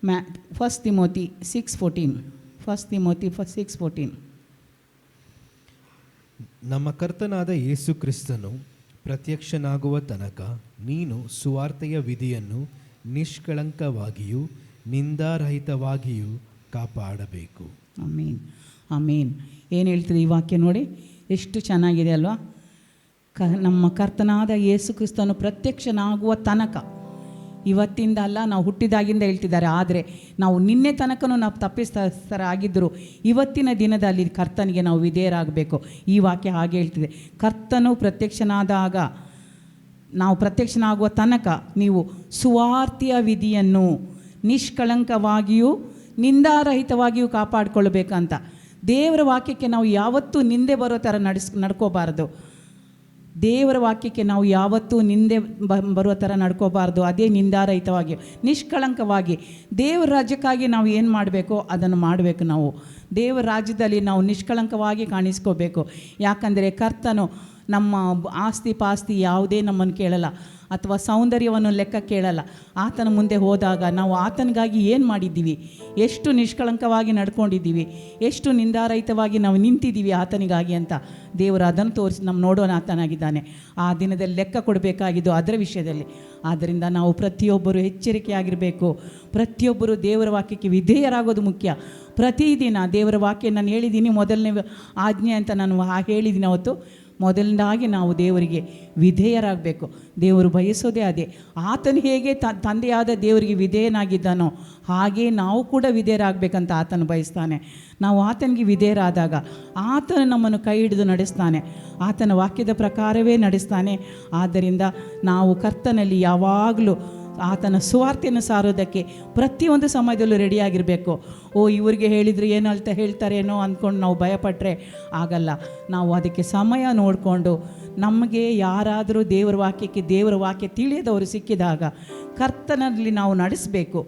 Speaker 6: 1 ತಿಮೋತಿ 6:14
Speaker 5: ನಮ್ಮ ಕರ್ತನಾದ ಯೇಸು ಕ್ರಿಸ್ತನು ಪ್ರತ್ಯಕ್ಷನಾಗುವ ತನಕ ನೀನು ಸುವಾರ್ತೆಯ ವಿಧಿಯನ್ನು ನಿಷ್ಕಳಂಕವಾಗಿಯೂ ನಿಂದಾರಹಿತವಾಗಿಯೂ ಕಾಪಾಡಬೇಕು.
Speaker 6: ಆಮೇನ್, ಆಮೇನ್. ಏನು ಹೇಳ್ತದೆ ಈ ವಾಕ್ಯ ನೋಡಿ, ಎಷ್ಟು ಚೆನ್ನಾಗಿದೆ ಅಲ್ವಾ? ನಮ್ಮ ಕರ್ತನಾದ ಯೇಸು ಕ್ರಿಸ್ತನು ಪ್ರತ್ಯಕ್ಷನಾಗುವ ತನಕ ಇವತ್ತಿಂದ ಅಲ್ಲ, ನಾವು ಹುಟ್ಟಿದಾಗಿಂದ ಹೇಳ್ತಿದ್ದಾರೆ. ಆದರೆ ನಾವು ನಿನ್ನೆ ತನಕನೂ ನಾವು ತಪ್ಪಿಸ್ಥರಾಗಿದ್ದರು, ಇವತ್ತಿನ ದಿನದಲ್ಲಿ ಕರ್ತನಿಗೆ ನಾವು ವಿಧೇಯರಾಗಬೇಕು. ಈ ವಾಕ್ಯ ಹಾಗೆ ಹೇಳ್ತಿದೆ, ಕರ್ತನು ಪ್ರತ್ಯಕ್ಷನಾದಾಗ, ನಾವು ಪ್ರತ್ಯಕ್ಷನಾಗುವ ತನಕ ನೀವು ಸುವಾರ್ತೆಯ ವಿಧಿಯನ್ನು ನಿಷ್ಕಳಂಕವಾಗಿಯೂ ನಿಂದಾರಹಿತವಾಗಿಯೂ ಕಾಪಾಡಿಕೊಳ್ಳಬೇಕಂತ. ದೇವರ ವಾಕ್ಯಕ್ಕೆ ನಾವು ಯಾವತ್ತೂ ನಿಂದೆ ಬರೋ ಥರ ನಡ್ಕೋಬಾರ್ದು. ದೇವರ ವಾಕ್ಯಕ್ಕೆ ನಾವು ಯಾವತ್ತೂ ನಿಂದೆ ಬರುವ ಥರ ನಡ್ಕೋಬಾರ್ದು. ಅದೇ ನಿಂದಾರಹಿತವಾಗಿ ನಿಷ್ಕಳಂಕವಾಗಿ ದೇವರ ರಾಜ್ಯಕ್ಕಾಗಿ ನಾವು ಏನು ಮಾಡಬೇಕೋ ಅದನ್ನು ಮಾಡಬೇಕು. ನಾವು ದೇವರ ರಾಜ್ಯದಲ್ಲಿ ನಾವು ನಿಷ್ಕಳಂಕವಾಗಿ ಕಾಣಿಸ್ಕೋಬೇಕು. ಯಾಕಂದರೆ ಕರ್ತನು ನಮ್ಮ ಆಸ್ತಿ ಪಾಸ್ತಿ ಯಾವುದೇ ನಮ್ಮನ್ನು ಕೇಳಲ್ಲ, ಅಥವಾ ಸೌಂದರ್ಯವನ್ನು ಲೆಕ್ಕ ಕೇಳಲ್ಲ. ಆತನ ಮುಂದೆ ಹೋದಾಗ ನಾವು ಆತನಿಗಾಗಿ ಏನು ಮಾಡಿದ್ದೀವಿ, ಎಷ್ಟು ನಿಷ್ಕಳಂಕವಾಗಿ ನಡ್ಕೊಂಡಿದ್ದೀವಿ, ಎಷ್ಟು ನಿಂದಾರಹಿತವಾಗಿ ನಾವು ನಿಂತಿದ್ದೀವಿ ಆತನಿಗಾಗಿ ಅಂತ ದೇವರು ಅದನ್ನು ತೋರಿಸಿ ನಮ್ಮ ನೋಡೋಣ. ಆತನಾಗಿದ್ದಾನೆ. ಆ ದಿನದಲ್ಲಿ ಲೆಕ್ಕ ಕೊಡಬೇಕಾಗಿದ್ದು ಅದರ ವಿಷಯದಲ್ಲಿ. ಆದ್ದರಿಂದ ನಾವು ಪ್ರತಿಯೊಬ್ಬರು ಎಚ್ಚರಿಕೆಯಾಗಿರಬೇಕು. ಪ್ರತಿಯೊಬ್ಬರು ದೇವರ ವಾಕ್ಯಕ್ಕೆ ವಿಧೇಯರಾಗೋದು ಮುಖ್ಯ. ಪ್ರತಿದಿನ ದೇವರ ವಾಕ್ಯ ನಾನು ಹೇಳಿದ್ದೀನಿ, ಮೊದಲನೇ ಆಜ್ಞೆ ಅಂತ ನಾನು ಹೇಳಿದ್ದೀನಿ ಅವತ್ತು. ಮೊದಲನೇದಾಗಿ ನಾವು ದೇವರಿಗೆ ವಿಧೇಯರಾಗಬೇಕು. ದೇವರು ಬಯಸೋದೇ ಅದೇ. ಆತನು ಹೇಗೆ ತಂದೆಯಾದ ದೇವರಿಗೆ ವಿಧೇಯನಾಗಿದ್ದಾನೋ ಹಾಗೇ ನಾವು ಕೂಡ ವಿಧೇಯರಾಗಬೇಕಂತ ಆತನು ಬಯಸ್ತಾನೆ. ನಾವು ಆತನಿಗೆ ವಿಧೇಯರಾದಾಗ ಆತನು ನಮ್ಮನ್ನು ಕೈ ಹಿಡಿದು ನಡೆಸ್ತಾನೆ, ಆತನ ವಾಕ್ಯದ ಪ್ರಕಾರವೇ ನಡೆಸ್ತಾನೆ. ಆದ್ದರಿಂದ ನಾವು ಕರ್ತನಲ್ಲಿ ಯಾವಾಗಲೂ ಆತನ ಸುವಾರ್ತೆಯನ್ನು ಸಾರೋದಕ್ಕೆ ಪ್ರತಿಯೊಂದು ಸಮಯದಲ್ಲೂ ರೆಡಿಯಾಗಿರಬೇಕು. ಇವರಿಗೆ ಹೇಳಿದರೆ ಏನು ಹೇಳ್ತಾರೇನೋ ಅಂದ್ಕೊಂಡು ನಾವು ಭಯಪಟ್ಟರೆ ಆಗಲ್ಲ. ನಾವು ಅದಕ್ಕೆ ಸಮಯ ನೋಡಿಕೊಂಡು, ನಮಗೆ ಯಾರಾದರೂ ದೇವರ ವಾಕ್ಯ ತಿಳಿಯದವರು ಸಿಕ್ಕಿದಾಗ ಕರ್ತನಲ್ಲಿ ನಾವು ನಡೆಸಬೇಕು.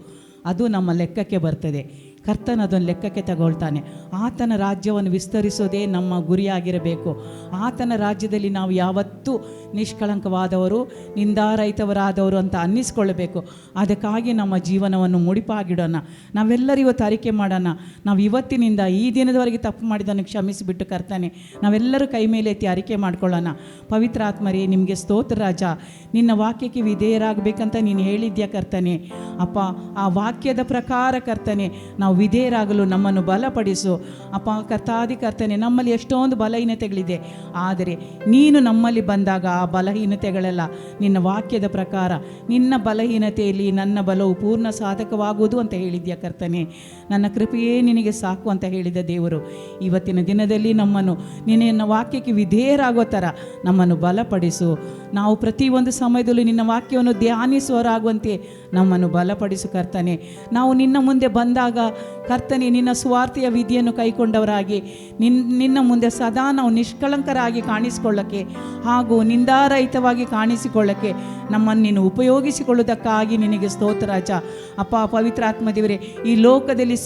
Speaker 6: ಅದು ನಮ್ಮ ಲೆಕ್ಕಕ್ಕೆ ಬರ್ತದೆ. ಕರ್ತನ ಅದನ್ನು ಲೆಕ್ಕಕ್ಕೆ ತಗೊಳ್ತಾನೆ. ಆತನ ರಾಜ್ಯವನ್ನು ವಿಸ್ತರಿಸೋದೇ ನಮ್ಮ ಗುರಿಯಾಗಿರಬೇಕು. ಆತನ ರಾಜ್ಯದಲ್ಲಿ ನಾವು ಯಾವತ್ತೂ ನಿಷ್ಕಳಂಕವಾದವರು, ನಿಂದಾರಹಿತವರಾದವರು ಅಂತ ಅನ್ನಿಸ್ಕೊಳ್ಳಬೇಕು. ಅದಕ್ಕಾಗಿ ನಮ್ಮ ಜೀವನವನ್ನು ಮುಡಿಪಾಗಿಡೋಣ. ನಾವೆಲ್ಲರೂ ಇವತ್ತು ಅರಿಕೆ ಮಾಡೋಣ. ನಾವು ಇವತ್ತಿನಿಂದ ಈ ದಿನದವರೆಗೆ ತಪ್ಪು ಮಾಡಿದನ್ನು ಕ್ಷಮಿಸಿಬಿಟ್ಟು ಕರ್ತನೆ ನಾವೆಲ್ಲರೂ ಕೈ ಮೇಲೆ ಎತ್ತಿ ಅರಿಕೆ ಮಾಡ್ಕೊಳ್ಳೋಣ. ಪವಿತ್ರ ಆತ್ಮರೇ, ನಿಮಗೆ ಸ್ತೋತ್ರ ರಾಜ. ನಿನ್ನ ವಾಕ್ಯಕ್ಕೆ ವಿಧೇಯರಾಗಬೇಕಂತ ನೀನು ಹೇಳಿದ್ಯಾ ಕರ್ತನೆ. ಅಪ್ಪ, ಆ ವಾಕ್ಯದ ಪ್ರಕಾರ ಕರ್ತನೆ ನಾವು ವಿಧೇಯರಾಗಲು ನಮ್ಮನ್ನು ಬಲಪಡಿಸು. ಅಪ್ಪ ಕರ್ತಾದಿ ನಮ್ಮಲ್ಲಿ ಎಷ್ಟೊಂದು ಬಲಹೀನತೆಗಳಿದೆ, ಆದರೆ ನೀನು ನಮ್ಮಲ್ಲಿ ಬಂದಾಗ ಆ ಬಲಹೀನತೆಗಳೆಲ್ಲ ನಿನ್ನ ವಾಕ್ಯದ ಪ್ರಕಾರ, ನಿನ್ನ ಬಲಹೀನತೆಯಲ್ಲಿ ನನ್ನ ಬಲವು ಪೂರ್ಣ ಸಾಧಕವಾಗುವುದು ಅಂತ ಹೇಳಿದ್ಯಾ ಕರ್ತನೆ. ನನ್ನ ಕೃಪೆಯೇ ನಿನಗೆ ಸಾಕು ಅಂತ ಹೇಳಿದ ದೇವರು, ಇವತ್ತಿನ ದಿನದಲ್ಲಿ ನಮ್ಮನ್ನು ನಿನ್ನ ವಾಕ್ಯಕ್ಕೆ ವಿಧೇಯರಾಗೋ ಥರ ನಮ್ಮನ್ನು ಬಲಪಡಿಸು. ನಾವು ಪ್ರತಿಯೊಂದು ಸಮಯದಲ್ಲೂ ನಿನ್ನ ವಾಕ್ಯವನ್ನು ಧ್ಯಾನಿಸುವರಾಗುವಂತೆ ನಮ್ಮನ್ನು ಬಲಪಡಿಸು ಕರ್ತನೆ. ನಾವು ನಿನ್ನ ಮುಂದೆ ಬಂದಾಗ ಕರ್ತನೆ ನಿನ್ನ ಸ್ವಾರ್ಥೆಯ ವಿಧಿಯನ್ನು ಕೈಕೊಂಡವರಾಗಿ ನಿನ್ನ ಮುಂದೆ ಸದಾ ನಾವು ನಿಷ್ಕಳಂಕರಾಗಿ ಕಾಣಿಸಿಕೊಳ್ಳಕ್ಕೆ ಹಾಗೂ ನಿಂದಾರಹಿತವಾಗಿ ಕಾಣಿಸಿಕೊಳ್ಳಕ್ಕೆ ನಮ್ಮನ್ನು ನೀನು ಉಪಯೋಗಿಸಿಕೊಳ್ಳುವುದಕ್ಕಾಗಿ ನಿನಗೆ ಸ್ತೋತ್ರ ರಾಜ. ಅಪ್ಪ ಪವಿತ್ರಾತ್ಮ ದೇವರೇ, ಈ ಲೋಕದಲ್ಲಿ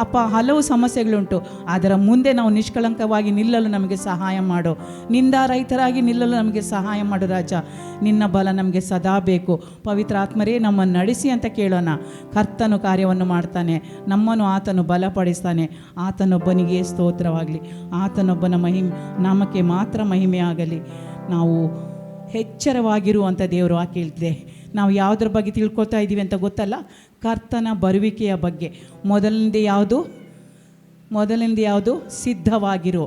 Speaker 6: ಅಪ್ಪ ಹಲವು ಸಮಸ್ಯೆಗಳುಂಟು, ಅದರ ಮುಂದೆ ನಾವು ನಿಷ್ಕಳಂಕವಾಗಿ ನಿಲ್ಲಲು ನಮಗೆ ಸಹಾಯ ಮಾಡು. ನಿಂದಾರಹಿತರಾಗಿ ನಿಲ್ಲಲು ನಮಗೆ ಸಹಾಯ ಮಾಡು ರಾಜ. ನಿನ್ನ ಬಲ ನಮಗೆ ಸದಾ ಬೇಕು. ಪವಿತ್ರಾತ್ಮರೇ, ನಮ್ಮನ್ನು ನಡೆಸಿ ಅಂತ ಕೇಳೋಣ. ಕರ್ತನು ಕಾರ್ಯವನ್ನು ಮಾಡ್ತಾನೆ, ನಮ್ಮನ್ನು ಆತನು ಬಲಪಡಿಸ್ತಾನೆ. ಆತನೊಬ್ಬನಿಗೆ ಸ್ತೋತ್ರವಾಗಲಿ. ಆತನೊಬ್ಬನ ನಾಮಕ್ಕೆ ಮಾತ್ರ ಮಹಿಮೆ ಆಗಲಿ. ನಾವು ಎಚ್ಚರವಾಗಿರುವಂಥ ದೇವರು ವಾಕ್ಯ ಹೇಳ್ತಿದೆ. ನಾವು ಯಾವುದ್ರ ಬಗ್ಗೆ ತಿಳ್ಕೊತಾ ಇದ್ದೀವಿ ಅಂತ ಗೊತ್ತಲ್ಲ, ಕರ್ತನ ಬರುವಿಕೆಯ ಬಗ್ಗೆ. ಮೊದಲನೇದು ಯಾವುದು? ಸಿದ್ಧವಾಗಿರು.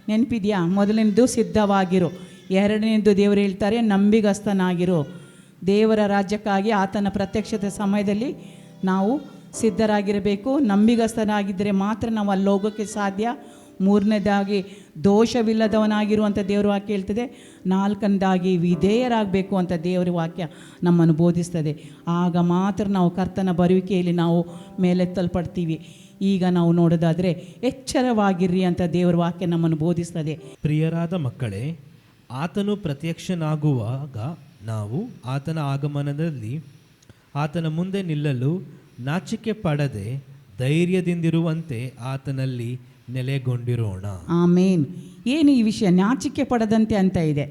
Speaker 6: ನೆನಪಿದೆಯಾ? ಮೊದಲನೇದು ಸಿದ್ಧವಾಗಿರು. ಎರಡನೇದು ದೇವರು ಹೇಳ್ತಾರೆ ನಂಬಿಗಸ್ತನಾಗಿರು. ದೇವರ ರಾಜ್ಯಕ್ಕಾಗಿ ಆತನ ಪ್ರತ್ಯಕ್ಷತೆ ಸಮಯದಲ್ಲಿ ನಾವು ಸಿದ್ಧರಾಗಿರಬೇಕು. ನಂಬಿಗಸ್ತನಾಗಿದ್ದರೆ ಮಾತ್ರ ನಾವು ಅಲ್ಲಿ ಹೋಗೋಕ್ಕೆ ಸಾಧ್ಯ. ಮೂರನೇದಾಗಿ ದೋಷವಿಲ್ಲದವನಾಗಿರುವಂಥ ದೇವರ ವಾಕ್ಯ ಹೇಳ್ತದೆ. ನಾಲ್ಕನೇದಾಗಿ ವಿಧೇಯರಾಗಬೇಕು ಅಂತ ದೇವರ ವಾಕ್ಯ ನಮ್ಮನ್ನು ಬೋಧಿಸ್ತದೆ. ಆಗ ಮಾತ್ರ ನಾವು ಕರ್ತನ ಬರುವಿಕೆಯಲ್ಲಿ ನಾವು ಮೇಲೆತ್ತಲ್ಪಡ್ತೀವಿ. ಈಗ ನಾವು ನೋಡೋದಾದರೆ ಎಚ್ಚರವಾಗಿರ್ರಿ ಅಂತ ದೇವರ ವಾಕ್ಯ ನಮ್ಮನ್ನು ಬೋಧಿಸ್ತದೆ.
Speaker 5: ಪ್ರಿಯರಾದ ಮಕ್ಕಳೇ, ಆತನು ಪ್ರತ್ಯಕ್ಷನಾಗುವಾಗ ನಾವು ಆತನ ಆಗಮನದಲ್ಲಿ ಆತನ ಮುಂದೆ ನಿಲ್ಲಲು ನಾಚಿಕೆ ಪಡದೆ ಧೈರ್ಯದಿಂದಿರುವಂತೆ ಆತನಲ್ಲಿ ನೆಲೆಗೊಂಡಿರೋಣ.
Speaker 6: ಆಮೇನ್. ಏನು ಈ ವಿಷಯ? ನಾಚಿಕೆ ಪಡದಂತೆ ಅಂತ ಇದೆ.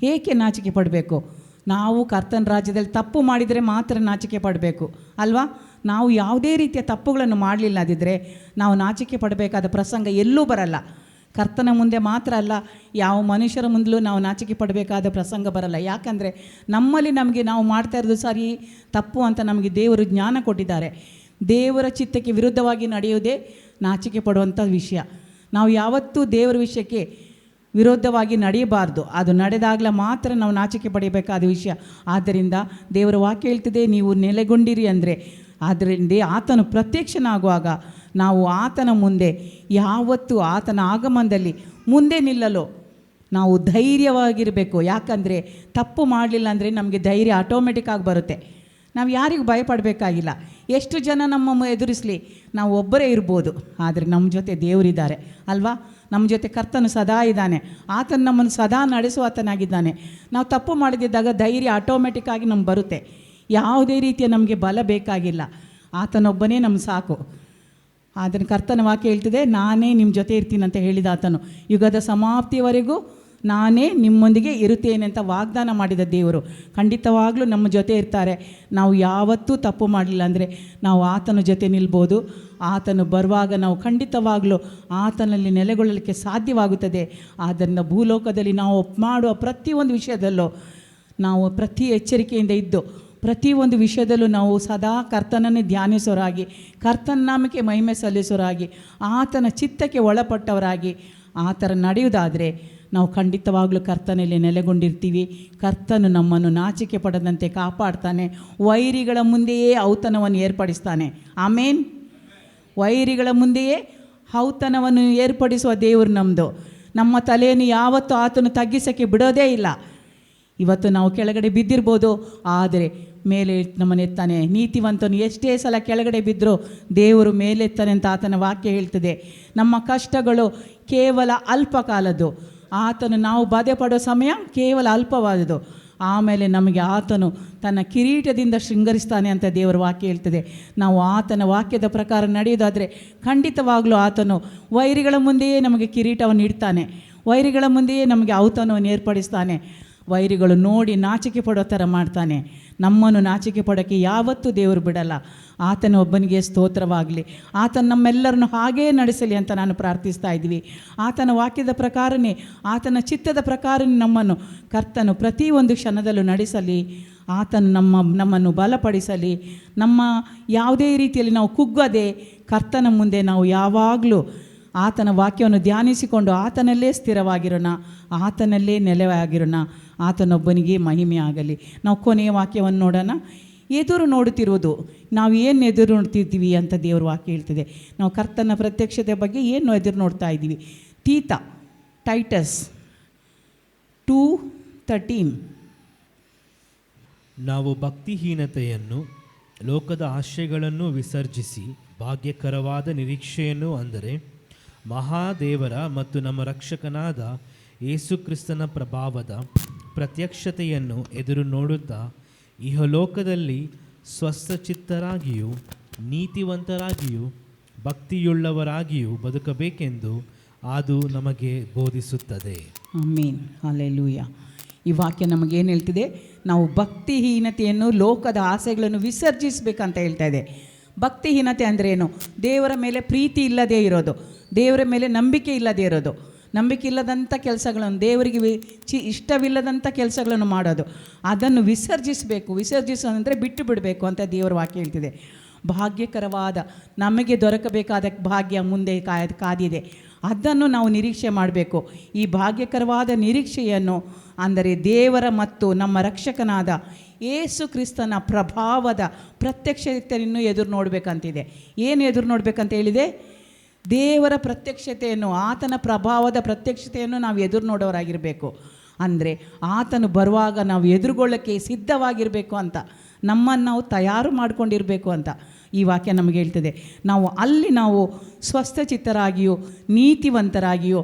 Speaker 6: ಏಕೆ ನಾಚಿಕೆ ಪಡಬೇಕು? ನಾವು ಕರ್ತನ ರಾಜ್ಯದಲ್ಲಿ ತಪ್ಪು ಮಾಡಿದರೆ ಮಾತ್ರ ನಾಚಿಕೆ ಪಡಬೇಕು ಅಲ್ವಾ? ನಾವು ಯಾವುದೇ ರೀತಿಯ ತಪ್ಪುಗಳನ್ನು ಮಾಡಲಿಲ್ಲದಿದ್ದರೆ ನಾವು ನಾಚಿಕೆ ಪಡಬೇಕಾದ ಪ್ರಸಂಗ ಎಲ್ಲೂ ಬರಲ್ಲ. ಕರ್ತನ ಮುಂದೆ ಮಾತ್ರ ಅಲ್ಲ, ಯಾವ ಮನುಷ್ಯರ ಮುಂದಲೂ ನಾವು ನಾಚಿಕೆ ಪಡಬೇಕಾದ ಪ್ರಸಂಗ ಬರಲ್ಲ. ಯಾಕಂದರೆ ನಮಗೆ ನಾವು ಮಾಡ್ತಾ ಇರೋದು ಸರಿ ತಪ್ಪು ಅಂತ ನಮಗೆ ದೇವರು ಜ್ಞಾನ ಕೊಟ್ಟಿದ್ದಾರೆ. ದೇವರ ಚಿತ್ತಕ್ಕೆ ವಿರುದ್ಧವಾಗಿ ನಡೆಯುವುದೇ ನಾಚಿಕೆ ಪಡುವಂಥ ವಿಷಯ. ನಾವು ಯಾವತ್ತೂ ದೇವರ ವಿಷಯಕ್ಕೆ ವಿರೋಧವಾಗಿ ನಡೆಯಬಾರ್ದು. ಅದು ನಡೆದಾಗಲೇ ಮಾತ್ರ ನಾವು ನಾಚಿಕೆ ಪಡೆಯಬೇಕಾದ ವಿಷಯ. ಆದ್ದರಿಂದ ದೇವರ ವಾಕ್ಯ ಹೇಳ್ತದೆ, ನೀವು ನೆಲೆಗೊಂಡಿರಿ ಅಂದರೆ, ಆದ್ದರಿಂದ ಆತನು ಪ್ರತ್ಯಕ್ಷನಾಗುವಾಗ ನಾವು ಆತನ ಮುಂದೆ ಯಾವತ್ತೂ ಆತನ ಆಗಮನದಲ್ಲಿ ಮುಂದೆ ನಿಲ್ಲಲು ನಾವು ಧೈರ್ಯವಾಗಿರಬೇಕು. ಯಾಕಂದರೆ ತಪ್ಪು ಮಾಡಲಿಲ್ಲ ಅಂದರೆ ನಮಗೆ ಧೈರ್ಯ ಆಟೋಮೆಟಿಕ್ ಆಗಿ ಬರುತ್ತೆ. ನಾವು ಯಾರಿಗೂ ಭಯಪಡಬೇಕಾಗಿಲ್ಲ. ಎಷ್ಟು ಜನ ನಮ್ಮ ಎದುರಿಸಲಿ, ನಾವು ಒಬ್ಬರೇ ಇರ್ಬೋದು, ಆದರೆ ನಮ್ಮ ಜೊತೆ ದೇವರಿದ್ದಾರೆ ಅಲ್ವಾ. ನಮ್ಮ ಜೊತೆ ಕರ್ತನು ಸದಾ ಇದ್ದಾನೆ. ಆತನು ನಮ್ಮನ್ನು ಸದಾ ನಡೆಸುವಾತನಾಗಿದ್ದಾನೆ. ನಾವು ತಪ್ಪು ಮಾಡದಿದ್ದಾಗ ಧೈರ್ಯ ಆಟೋಮೆಟಿಕ್ಕಾಗಿ ನಮ್ಗೆ ಬರುತ್ತೆ. ಯಾವುದೇ ರೀತಿಯ ನಮಗೆ ಬಲ ಬೇಕಾಗಿಲ್ಲ, ಆತನೊಬ್ಬನೇ ನಮ್ಗೆ ಸಾಕು. ಆದರೆ ಕರ್ತನ ವಾಕ್ಯ ಹೇಳ್ತಿದೆ, ನಾನೇ ನಿಮ್ಮ ಜೊತೆ ಇರ್ತೀನಿ ಅಂತ ಹೇಳಿದ ಆತನು. ಯುಗದ ಸಮಾಪ್ತಿಯವರೆಗೂ ನಾನೇ ನಿಮ್ಮೊಂದಿಗೆ ಇರುತ್ತೇನೆ ಅಂತ ವಾಗ್ದಾನ ಮಾಡಿದ ದೇವರು ಖಂಡಿತವಾಗಲೂ ನಮ್ಮ ಜೊತೆ ಇರ್ತಾರೆ. ನಾವು ಯಾವತ್ತೂ ತಪ್ಪು ಮಾಡಲಿಲ್ಲ ಅಂದರೆ ನಾವು ಆತನ ಜೊತೆ ನಿಲ್ಬೋದು. ಆತನು ಬರುವಾಗ ನಾವು ಖಂಡಿತವಾಗಲೂ ಆತನಲ್ಲಿ ನೆಲೆಗೊಳ್ಳಲಿಕ್ಕೆ ಸಾಧ್ಯವಾಗುತ್ತದೆ. ಆದ್ದರಿಂದ ಭೂಲೋಕದಲ್ಲಿ ನಾವು ಮಾಡುವ ಪ್ರತಿಯೊಂದು ವಿಷಯದಲ್ಲೂ ನಾವು ಪ್ರತಿ ಎಚ್ಚರಿಕೆಯಿಂದ ಇದ್ದು ಪ್ರತಿಯೊಂದು ವಿಷಯದಲ್ಲೂ ನಾವು ಸದಾ ಕರ್ತನನ್ನೇ ಧ್ಯಾನಿಸೋರಾಗಿ, ಕರ್ತನ ನಾಮಕ್ಕೆ ಮಹಿಮೆ ಸಲ್ಲಿಸೋರಾಗಿ, ಆತನ ಚಿತ್ತಕ್ಕೆ ಒಳಪಟ್ಟವರಾಗಿ ಆ ಥರ ನಡೆಯುವುದಾದರೆ ನಾವು ಖಂಡಿತವಾಗಲೂ ಕರ್ತನಲ್ಲಿ ನೆಲೆಗೊಂಡಿರ್ತೀವಿ. ಕರ್ತನು ನಮ್ಮನ್ನು ನಾಚಿಕೆ ಪಡದಂತೆ ಕಾಪಾಡ್ತಾನೆ. ವೈರಿಗಳ ಮುಂದೆಯೇ ಔತಣವನ್ನು ಏರ್ಪಡಿಸ್ತಾನೆ. ಆಮೇನ್. ವೈರಿಗಳ ಮುಂದೆಯೇ ಔತಣವನ್ನು ಏರ್ಪಡಿಸುವ ದೇವರು ನಮ್ಮದು. ನಮ್ಮ ತಲೆಯನ್ನು ಯಾವತ್ತೂ ಆತನು ತಗ್ಗಿಸೋಕ್ಕೆ ಬಿಡೋದೇ ಇಲ್ಲ. ಇವತ್ತು ನಾವು ಕೆಳಗಡೆ ಬಿದ್ದಿರ್ಬೋದು, ಆದರೆ ಮೇಲೆ ನಮ್ಮನ್ನೆತ್ತಾನೆ. ನೀತಿವಂತನು ಎಷ್ಟೇ ಸಲ ಕೆಳಗಡೆ ಬಿದ್ದರೂ ದೇವರು ಮೇಲೆತ್ತಾನೆ ಅಂತ ಆತನ ವಾಕ್ಯ ಹೇಳ್ತದೆ. ನಮ್ಮ ಕಷ್ಟಗಳು ಕೇವಲ ಅಲ್ಪ ಕಾಲದ್ದು. ಆತನು ನಾವು ಬಾಧೆ ಪಡೋ ಸಮಯ ಕೇವಲ ಅಲ್ಪವಾದದ್ದು. ಆಮೇಲೆ ನಮಗೆ ಆತನು ತನ್ನ ಕಿರೀಟದಿಂದ ಶೃಂಗರಿಸ್ತಾನೆ ಅಂತ ದೇವರ ವಾಕ್ಯ ಹೇಳ್ತದೆ. ನಾವು ಆತನ ವಾಕ್ಯದ ಪ್ರಕಾರ ನಡೆಯೋದಾದರೆ ಖಂಡಿತವಾಗಲೂ ಆತನು ವೈರಿಗಳ ಮುಂದೆಯೇ ನಮಗೆ ಕಿರೀಟವನ್ನು ಇಡ್ತಾನೆ. ವೈರಿಗಳ ಮುಂದೆಯೇ ನಮಗೆ ಔತಣವನ್ನು ಏರ್ಪಡಿಸ್ತಾನೆ. ವೈರಿಗಳು ನೋಡಿ ನಾಚಿಕೆ ಪಡೋ ಥರ ಮಾಡ್ತಾನೆ. ನಮ್ಮನ್ನು ನಾಚಿಕೆ ಪಡೋಕ್ಕೆ ಯಾವತ್ತೂ ದೇವರು ಬಿಡಲ್ಲ. ಆತನ ಒಬ್ಬನಿಗೆ ಸ್ತೋತ್ರವಾಗಲಿ. ಆತನ ನಮ್ಮೆಲ್ಲರನ್ನು ಹಾಗೇ ನಡೆಸಲಿ ಅಂತ ನಾನು ಪ್ರಾರ್ಥಿಸ್ತಾ ಇದ್ವಿ. ಆತನ ವಾಕ್ಯದ ಪ್ರಕಾರನೇ, ಆತನ ಚಿತ್ತದ ಪ್ರಕಾರನೇ ನಮ್ಮನ್ನು ಕರ್ತನು ಪ್ರತಿಯೊಂದು ಕ್ಷಣದಲ್ಲೂ ನಡೆಸಲಿ. ಆತನು ನಮ್ಮನ್ನು ಬಲಪಡಿಸಲಿ. ನಮ್ಮ ಯಾವುದೇ ರೀತಿಯಲ್ಲಿ ನಾವು ಕುಗ್ಗದೆ ಕರ್ತನ ಮುಂದೆ ನಾವು ಯಾವಾಗಲೂ ಆತನ ವಾಕ್ಯವನ್ನು ಧ್ಯಾನಿಸಿಕೊಂಡು ಆತನಲ್ಲೇ ಸ್ಥಿರವಾಗಿರೋಣ, ಆತನಲ್ಲೇ ನೆಲೆವಾಗಿರೋಣ. ಆತನೊಬ್ಬನಿಗೆ ಮಹಿಮೆ ಆಗಲಿ. ನಾವು ಕೊನೆಯ ವಾಕ್ಯವನ್ನು ನೋಡೋಣ. ಎದುರು ನೋಡುತ್ತಿರುವುದು, ನಾವು ಏನು ಎದುರು ನೋಡ್ತಿದ್ದೀವಿ ಅಂತ ದೇವ್ರ ವಾಕ್ಯ ಹೇಳ್ತಿದೆ. ನಾವು ಕರ್ತನ ಪ್ರತ್ಯಕ್ಷತೆ ಬಗ್ಗೆ ಏನು ಎದುರು ನೋಡ್ತಾ ಇದ್ದೀವಿ. ಟೈಟಸ್ 2:13.
Speaker 5: ನಾವು ಭಕ್ತಿಹೀನತೆಯನ್ನು, ಲೋಕದ ಆಶಯಗಳನ್ನು ವಿಸರ್ಜಿಸಿ ಭಾಗ್ಯಕರವಾದ ನಿರೀಕ್ಷೆಯನ್ನು, ಅಂದರೆ ಮಹಾದೇವರ ಮತ್ತು ನಮ್ಮ ರಕ್ಷಕನಾದ ಯೇಸುಕ್ರಿಸ್ತನ ಪ್ರಭಾವದ ಪ್ರತ್ಯಕ್ಷತೆಯನ್ನು ಎದುರು ನೋಡುತ್ತಾ ಇಹಲೋಕದಲ್ಲಿ ಸ್ವಸ್ಥಚಿತ್ತರಾಗಿಯೂ ನೀತಿವಂತರಾಗಿಯೂ ಭಕ್ತಿಯುಳ್ಳವರಾಗಿಯೂ ಬದುಕಬೇಕೆಂದು ಅದು ನಮಗೆ ಬೋಧಿಸುತ್ತದೆ.
Speaker 6: ಆಮೆನ್. ಹಲ್ಲೆಲೂಯಾ. ಈ ವಾಕ್ಯ ನಮಗೇನು ಹೇಳ್ತಿದೆ? ನಾವು ಭಕ್ತಿಹೀನತೆಯನ್ನು, ಲೋಕದ ಆಸೆಗಳನ್ನು ವಿಸರ್ಜಿಸಬೇಕಂತ ಹೇಳ್ತಾ ಇದೆ. ಭಕ್ತಿಹೀನತೆ ಅಂದರೆ ಏನು? ದೇವರ ಮೇಲೆ ಪ್ರೀತಿ ಇಲ್ಲದೇ ಇರೋದು, ದೇವರ ಮೇಲೆ ನಂಬಿಕೆ ಇಲ್ಲದೇ ಇರೋದು, ನಂಬಿಕೆ ಇಲ್ಲದಂಥ ಕೆಲಸಗಳನ್ನು, ದೇವರಿಗೆ ಇಷ್ಟವಿಲ್ಲದಂಥ ಕೆಲಸಗಳನ್ನು ಮಾಡೋದು, ಅದನ್ನು ವಿಸರ್ಜಿಸಬೇಕು. ವಿಸರ್ಜಿಸೋದಂದರೆ ಬಿಟ್ಟು ಬಿಡಬೇಕು ಅಂತ ದೇವರ ವಾಕ್ಯ ಹೇಳ್ತಿದೆ. ಭಾಗ್ಯಕರವಾದ ನಮಗೆ ದೊರಕಬೇಕಾದ ಭಾಗ್ಯ ಮುಂದೆ ಕಾದಿದೆ. ಅದನ್ನು ನಾವು ನಿರೀಕ್ಷೆ ಮಾಡಬೇಕು. ಈ ಭಾಗ್ಯಕರವಾದ ನಿರೀಕ್ಷೆಯನ್ನು, ಅಂದರೆ ದೇವರ ಮತ್ತು ನಮ್ಮ ರಕ್ಷಕನಾದ ಯೇಸು ಕ್ರಿಸ್ತನ ಪ್ರಭಾವದ ಪ್ರತ್ಯಕ್ಷತೆಯನ್ನು ಎದುರು ನೋಡಬೇಕಂತಿದೆ. ಏನು ಎದುರು ನೋಡಬೇಕಂತ ಹೇಳಿದೆ? ದೇವರ ಪ್ರತ್ಯಕ್ಷತೆಯನ್ನು, ಆತನ ಪ್ರಭಾವದ ಪ್ರತ್ಯಕ್ಷತೆಯನ್ನು ನಾವು ಎದುರು ನೋಡೋರಾಗಿರಬೇಕು. ಅಂದರೆ ಆತನು ಬರುವಾಗ ನಾವು ಎದುರುಗೊಳ್ಳೋಕ್ಕೆ ಸಿದ್ಧವಾಗಿರಬೇಕು ಅಂತ, ನಮ್ಮನ್ನು ನಾವು ತಯಾರು ಮಾಡಿಕೊಂಡಿರಬೇಕು ಅಂತ ಈ ವಾಕ್ಯ ನಮಗೆ ಹೇಳ್ತದೆ. ನಾವು ಸ್ವಸ್ಥಚಿತ್ತರಾಗಿಯೂ ನೀತಿವಂತರಾಗಿಯೂ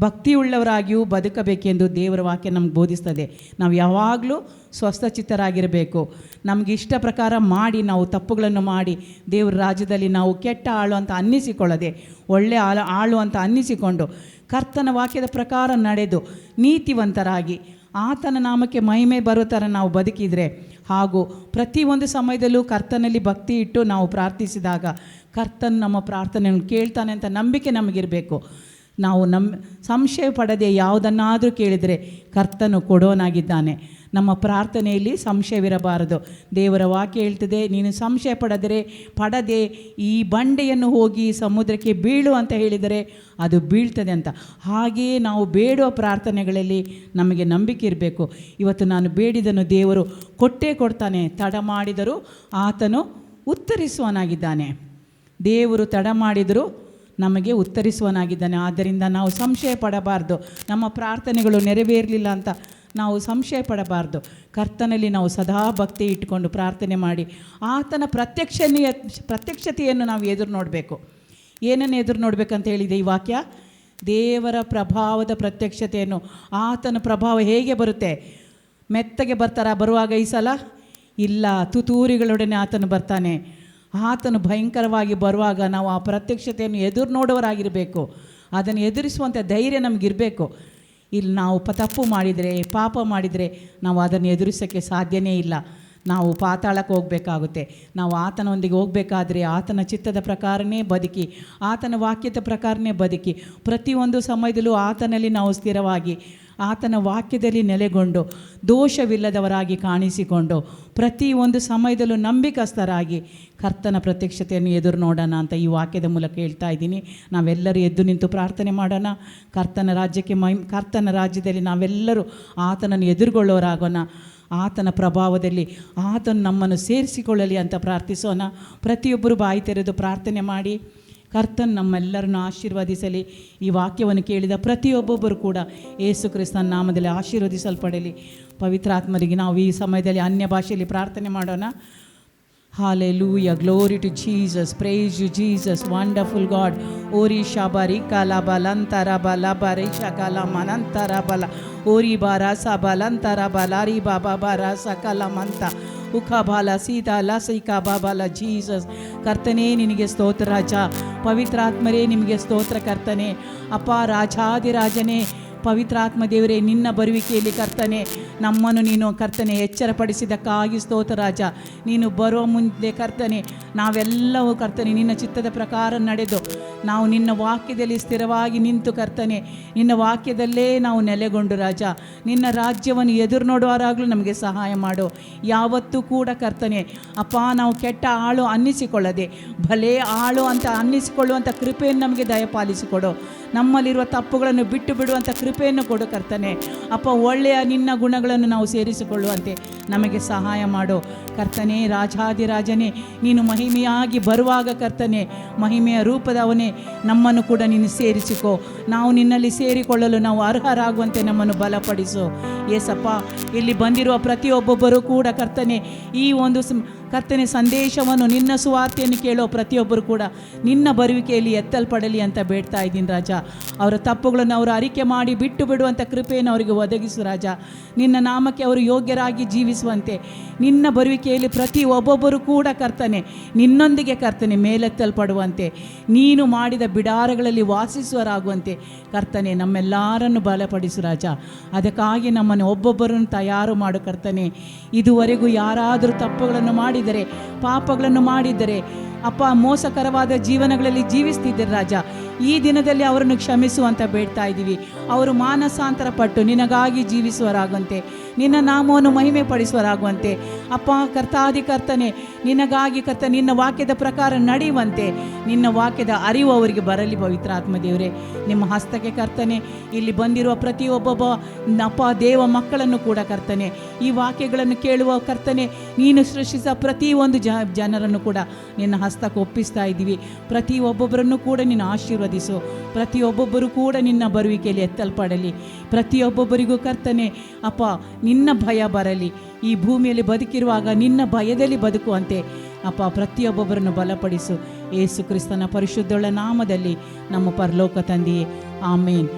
Speaker 6: ಭಕ್ತಿಯುಳ್ಳವರಾಗಿಯೂ ಬದುಕಬೇಕೆಂದು ದೇವರ ವಾಕ್ಯ ನಮ್ಗೆ ಬೋಧಿಸ್ತದೆ. ನಾವು ಯಾವಾಗಲೂ ಸ್ವಸ್ಥಚಿತ್ತರಾಗಿರಬೇಕು. ನಮಗೆ ಇಷ್ಟ ಪ್ರಕಾರ ಮಾಡಿ, ನಾವು ತಪ್ಪುಗಳನ್ನು ಮಾಡಿ ದೇವರ ರಾಜ್ಯದಲ್ಲಿ ನಾವು ಕೆಟ್ಟ ಆಳು ಅಂತ ಅನ್ನಿಸಿಕೊಳ್ಳದೆ ಒಳ್ಳೆಯ ಆಳು ಅಂತ ಅನ್ನಿಸಿಕೊಂಡು ಕರ್ತನ ವಾಕ್ಯದ ಪ್ರಕಾರ ನಡೆದು ನೀತಿವಂತರಾಗಿ ಆತನ ನಾಮಕ್ಕೆ ಮಹಿಮೆ ಬರೋ ಥರ ನಾವು ಬದುಕಿದರೆ, ಹಾಗೂ ಪ್ರತಿಯೊಂದು ಸಮಯದಲ್ಲೂ ಕರ್ತನಲ್ಲಿ ಭಕ್ತಿ ಇಟ್ಟು ನಾವು ಪ್ರಾರ್ಥಿಸಿದಾಗ ಕರ್ತನ ನಮ್ಮ ಪ್ರಾರ್ಥನೆಯನ್ನು ಕೇಳ್ತಾನೆ ಅಂತ ನಂಬಿಕೆ ನಮಗಿರಬೇಕು. ನಾವು ಸಂಶಯ ಪಡದೆ ಯಾವುದನ್ನಾದರೂ ಕೇಳಿದರೆ ಕರ್ತನು ಕೊಡೋನಾಗಿದ್ದಾನೆ. ನಮ್ಮ ಪ್ರಾರ್ಥನೆಯಲ್ಲಿ ಸಂಶಯವಿರಬಾರದು. ದೇವರ ವಾಕ್ಯ ಹೇಳ್ತದೆ, ನೀನು ಸಂಶಯ ಪಡದೆ ಈ ಬಂಡೆಯನ್ನು ಹೋಗಿ ಸಮುದ್ರಕ್ಕೆ ಬೀಳು ಅಂತ ಹೇಳಿದರೆ ಅದು ಬೀಳ್ತದೆ ಅಂತ. ಹಾಗೆಯೇ ನಾವು ಬೇಡುವ ಪ್ರಾರ್ಥನೆಗಳಲ್ಲಿ ನಮಗೆ ನಂಬಿಕೆ ಇರಬೇಕು. ಇವತ್ತು ನಾನು ಬೇಡಿದನು ದೇವರು ಕೊಟ್ಟೇ ಕೊಡ್ತಾನೆ. ತಡ ಮಾಡಿದರೂ ಆತನು ಉತ್ತರಿಸುವನಾಗಿದ್ದಾನೆ. ದೇವರು ತಡ ಮಾಡಿದರೂ ನಮಗೆ ಉತ್ತರಿಸುವನಾಗಿದ್ದಾನೆ. ಆದ್ದರಿಂದ ನಾವು ಸಂಶಯ ಪಡಬಾರ್ದು. ನಮ್ಮ ಪ್ರಾರ್ಥನೆಗಳು ನೆರವೇರಲಿಲ್ಲ ಅಂತ ನಾವು ಸಂಶಯ ಪಡಬಾರ್ದು. ಕರ್ತನಲ್ಲಿ ನಾವು ಸದಾ ಭಕ್ತಿ ಇಟ್ಟುಕೊಂಡು ಪ್ರಾರ್ಥನೆ ಮಾಡಿ ಆತನ ಪ್ರತ್ಯಕ್ಷತೆಯನ್ನು ನಾವು ಎದುರು ನೋಡಬೇಕು. ಏನನ್ನು ಎದುರು ನೋಡಬೇಕಂತ ಹೇಳಿದೆ ಈ ವಾಕ್ಯ? ದೇವರ ಪ್ರಭಾವದ ಪ್ರತ್ಯಕ್ಷತೆಯನ್ನು. ಆತನ ಪ್ರಭಾವ ಹೇಗೆ ಬರುತ್ತೆ? ಮೆತ್ತಗೆ ಬರುವಾಗ ಈ ಸಲ ಇಲ್ಲ, ತುತೂರಿಗಳೊಡನೆ ಆತನು ಬರ್ತಾನೆ. ಆತನು ಭಯಂಕರವಾಗಿ ಬರುವಾಗ ನಾವು ಆ ಪ್ರತ್ಯಕ್ಷತೆಯನ್ನು ಎದುರು ನೋಡುವವರಾಗಿರಬೇಕು. ಅದನ್ನು ಎದುರಿಸುವಂಥ ಧೈರ್ಯ ನಮಗಿರಬೇಕು. ಇಲ್ಲಿ ನಾವು ತಪ್ಪು ಮಾಡಿದರೆ, ಪಾಪ ಮಾಡಿದರೆ ನಾವು ಅದನ್ನು ಎದುರಿಸೋಕ್ಕೆ ಸಾಧ್ಯನೇ ಇಲ್ಲ. ನಾವು ಪಾತಾಳಕ್ಕೆ ಹೋಗಬೇಕಾಗುತ್ತೆ. ನಾವು ಆತನೊಂದಿಗೆ ಹೋಗಬೇಕಾದ್ರೆ ಆತನ ಚಿತ್ತದ ಪ್ರಕಾರನೇ ಬದುಕಿ, ಆತನ ವಾಕ್ಯದ ಪ್ರಕಾರನೇ ಬದುಕಿ, ಪ್ರತಿಯೊಂದು ಸಮಯದಲ್ಲೂ ಆತನಲ್ಲಿ ನಾವು ಸ್ಥಿರವಾಗಿ ಆತನ ವಾಕ್ಯದಲ್ಲಿ ನೆಲೆಗೊಂಡು ದೋಷವಿಲ್ಲದವರಾಗಿ ಕಾಣಿಸಿಕೊಂಡು ಪ್ರತಿಯೊಂದು ಸಮಯದಲ್ಲೂ ನಂಬಿಕಸ್ಥರಾಗಿ ಕರ್ತನ ಪ್ರತ್ಯಕ್ಷತೆಯನ್ನು ಎದುರು ನೋಡೋಣ ಅಂತ ಈ ವಾಕ್ಯದ ಮೂಲಕ ಹೇಳ್ತಾ ಇದ್ದೀನಿ. ನಾವೆಲ್ಲರೂ ಎದ್ದು ನಿಂತು ಪ್ರಾರ್ಥನೆ ಮಾಡೋಣ. ಕರ್ತನ ರಾಜ್ಯದಲ್ಲಿ ನಾವೆಲ್ಲರೂ ಆತನನ್ನು ಎದುರುಗೊಳ್ಳೋರಾಗೋಣ. ಆತನ ಪ್ರಭಾವದಲ್ಲಿ ಆತನು ನಮ್ಮನ್ನು ಸೇರಿಸಿಕೊಳ್ಳಲಿ ಅಂತ ಪ್ರಾರ್ಥಿಸೋಣ. ಪ್ರತಿಯೊಬ್ಬರು ಬಾಯಿ ತೆರೆದು ಪ್ರಾರ್ಥನೆ ಮಾಡಿ. ಕರ್ತನ್ ನಮ್ಮೆಲ್ಲರನ್ನು ಆಶೀರ್ವದಿಸಲಿ. ಈ ವಾಕ್ಯವನ್ನು ಕೇಳಿದ ಪ್ರತಿಯೊಬ್ಬೊಬ್ಬರು ಕೂಡ ಯೇಸು ಕ್ರಿಸ್ತನ ನಾಮದಲ್ಲಿ ಆಶೀರ್ವದಿಸಲ್ಪಡಲಿ. ಪವಿತ್ರಾತ್ಮರಿಗೆ ನಾವು ಈ ಸಮಯದಲ್ಲಿ ಅನ್ಯ ಭಾಷೆಯಲ್ಲಿ ಪ್ರಾರ್ಥನೆ ಮಾಡೋಣ. Hallelujah, glory to Jesus, praise you Jesus, wonderful God. Ori shabari kala balantara bala barisha kala manantara bala ori barasa balantara balari baba barasa kala manta ಉಖ ಬಾಲ ಸೀತಾ ಲಸಿಕಾ ಬಾಬಾಲ ಜೀಸಸ್. ಕರ್ತನೇ ನಿನಗೆ ಸ್ತೋತ್ರ ರಾಜ. ಪವಿತ್ರಾತ್ಮರೇ ನಿಮಗೆ ಸ್ತೋತ್ರ ಕರ್ತನೆ. ಅಪ್ಪ ರಾಜಾದಿರಾಜನೇ, ಪವಿತ್ರಾತ್ಮ ದೇವರೇ, ನಿನ್ನ ಬರುವಿಕೆಯಲ್ಲಿ ಕರ್ತನೆ ನಮ್ಮನ್ನು ನೀನು ಕರ್ತನೆ ಎಚ್ಚರಪಡಿಸಿದ್ದಕ್ಕಾಗಿ ಸ್ತೋತ್ರ ರಾಜ. ನೀನು ಬರುವ ಮುಂದೆ ಕರ್ತನೆ ನಾವೆಲ್ಲವೂ ಕರ್ತನೆ ನಿನ್ನ ಚಿತ್ತದ ಪ್ರಕಾರ ನಡೆದು ನಾವು ನಿನ್ನ ವಾಕ್ಯದಲ್ಲಿ ಸ್ಥಿರವಾಗಿ ನಿಂತು ಕರ್ತನೆ ನಿನ್ನ ವಾಕ್ಯದಲ್ಲೇ ನಾವು ನೆಲೆಗೊಂಡು ರಾಜ ನಿನ್ನ ರಾಜ್ಯವನ್ನು ಎದುರು ನೋಡುವವರಾಗಲೂ ನಮಗೆ ಸಹಾಯ ಮಾಡು. ಯಾವತ್ತೂ ಕೂಡ ಕರ್ತನೆ ಅಪ್ಪ ನಾವು ಕೆಟ್ಟ ಆಳು ಅನ್ನಿಸಿಕೊಳ್ಳದೆ ಭಲೇ ಆಳು ಅಂತ ಅನ್ನಿಸಿಕೊಳ್ಳುವಂಥ ಕೃಪೆಯನ್ನು ನಮಗೆ ದಯಪಾಲಿಸಿಕೊಡು. ನಮ್ಮಲ್ಲಿರುವ ತಪ್ಪುಗಳನ್ನು ಬಿಟ್ಟು ಬಿಡುವಂಥ ಕೃಪೆಯನ್ನು ಕೊಡು ಕರ್ತನೆ. ಅಪ್ಪ ಒಳ್ಳೆಯ ನಿನ್ನ ಗುಣಗಳನ್ನು ನಾವು ಸೇರಿಸಿಕೊಳ್ಳುವಂತೆ ನಮಗೆ ಸಹಾಯ ಮಾಡು ಕರ್ತನೆ. ರಾಜಾದಿರಾಜನೇ, ನೀನು ಮಹಿಮೆಯಾಗಿ ಬರುವಾಗ ಕರ್ತನೆ ಮಹಿಮೆಯ ರೂಪದವನೇ ನಮ್ಮನ್ನು ಕೂಡ ನೀನು ಸೇರಿಸಿಕೋ. ನಾವು ನಿನ್ನಲ್ಲಿ ಸೇರಿಕೊಳ್ಳಲು ನಾವು ಅರ್ಹರಾಗುವಂತೆ ನಮ್ಮನ್ನು ಬಲಪಡಿಸು ಏಸಪ್ಪ. ಇಲ್ಲಿ ಬಂದಿರುವ ಪ್ರತಿಯೊಬ್ಬೊಬ್ಬರು ಕೂಡ ಕರ್ತನೆ ಈ ಒಂದು ಕರ್ತನೆ ಸಂದೇಶವನ್ನು ನಿನ್ನ ಸುವಾರ್ತೆಯನ್ನು ಕೇಳೋ ಪ್ರತಿಯೊಬ್ಬರು ಕೂಡ ನಿನ್ನ ಬರುವಿಕೆಯಲ್ಲಿ ಎತ್ತಲ್ಪಡಲಿ ಅಂತ ಬೇಡ್ತಾ ಇದ್ದೀನಿ ರಾಜ. ಅವರ ತಪ್ಪುಗಳನ್ನು ಅವರು ಅರಿಕೆ ಮಾಡಿ ಬಿಟ್ಟು ಬಿಡುವಂಥ ಕೃಪೆಯನ್ನು ಅವರಿಗೆ ಒದಗಿಸು ರಾಜ. ನಿನ್ನ ನಾಮಕ್ಕೆ ಅವರು ಯೋಗ್ಯರಾಗಿ ಜೀವಿಸುವಂತೆ ನಿನ್ನ ಬರುವಿಕೆಯಲ್ಲಿ ಪ್ರತಿ ಒಬ್ಬೊಬ್ಬರು ಕೂಡ ಕರ್ತನೆ ನಿನ್ನೊಂದಿಗೆ ಕರ್ತನೆ ಮೇಲೆತ್ತಲ್ಪಡುವಂತೆ ನೀನು ಮಾಡಿದ ಬಿಡಾರಗಳಲ್ಲಿ ವಾಸಿಸುವರಾಗುವಂತೆ ಕರ್ತನೆ ನಮ್ಮೆಲ್ಲರನ್ನು ಬಲಪಡಿಸು ರಾಜ. ಅದಕ್ಕಾಗಿ ನಮ್ಮನ್ನು ಒಬ್ಬೊಬ್ಬರನ್ನು ತಯಾರು ಮಾಡು ಕರ್ತನೆ. ಇದುವರೆಗೂ ಯಾರಾದರೂ ತಪ್ಪುಗಳನ್ನು ಮಾಡಿದರೆ ಪಾಪಗಳನ್ನು ಮಾಡಿದರೆ ಅಪ್ಪ ಮೋಸಕರವಾದ ಜೀವನಗಳಲ್ಲಿ ಜೀವಿಸ್ತಿದ್ದರು ರಾಜ, ಈ ದಿನದಲ್ಲಿ ಅವರನ್ನು ಕ್ಷಮಿಸುವಂತ ಬೇಡ್ತಾ ಇದ್ದೀವಿ. ಅವರು ಮಾನಸಾಂತರ ಪಟ್ಟು ನಿನಗಾಗಿ ಜೀವಿಸುವರಾಗುವಂತೆ ನಿನ್ನ ನಾಮವನ್ನು ಮಹಿಮೆ ಪಡಿಸುವರಾಗುವಂತೆ ಅಪ್ಪ ಕರ್ತನೆ ನಿನಗಾಗಿ ನಿನ್ನ ವಾಕ್ಯದ ಪ್ರಕಾರ ನಡೆಯುವಂತೆ ನಿನ್ನ ವಾಕ್ಯದ ಅರಿವು ಅವರಿಗೆ ಬರಲಿ. ಪವಿತ್ರಾತ್ಮ ದೇವರೇ, ನಿಮ್ಮ ಹಸ್ತಕ್ಕೆ ಕರ್ತನೆ ಇಲ್ಲಿ ಬಂದಿರುವ ಪ್ರತಿಯೊಬ್ಬೊಬ್ಬ ಅಪ್ಪ ದೇವ ಮಕ್ಕಳನ್ನು ಕೂಡ ಕರ್ತನೆ ಈ ವಾಕ್ಯಗಳನ್ನು ಕೇಳುವ ಕರ್ತನೆ ನೀನು ಸೃಷ್ಟಿಸಿದ ಪ್ರತಿಯೊಂದು ಜನರನ್ನು ಕೂಡ ನಿನ್ನ ಹಸ್ತಕ್ಕೆ ಒಪ್ಪಿಸ್ತಾ ಇದ್ದೀವಿ. ಪ್ರತಿಯೊಬ್ಬೊಬ್ಬರನ್ನು ಕೂಡ ನೀನು ಆಶೀರ್ವದಿಸು. ಪ್ರತಿಯೊಬ್ಬೊಬ್ಬರು ಕೂಡ ನಿನ್ನ ಬರುವಿಕೆಯಲ್ಲಿ ಎತ್ತಲ್ಪಡಲಿ. ಪ್ರತಿಯೊಬ್ಬೊಬ್ಬರಿಗೂ ಕರ್ತನೆ ಅಪ್ಪ ನಿನ್ನ ಭಯ ಬರಲಿ. ಈ ಭೂಮಿಯಲ್ಲಿ ಬದುಕಿರುವಾಗ ನಿನ್ನ ಭಯದಲ್ಲಿ ಬದುಕುವಂತೆ ಅಪ್ಪ ಪ್ರತಿಯೊಬ್ಬೊಬ್ಬರನ್ನು ಬಲಪಡಿಸು. ಯೇಸು ಕ್ರಿಸ್ತನ ಪರಿಶುದ್ಧಳ ನಾಮದಲ್ಲಿ ನಮ್ಮ ಪರಲೋಕ ತಂದೆಯೇ, ಆಮೇನ್.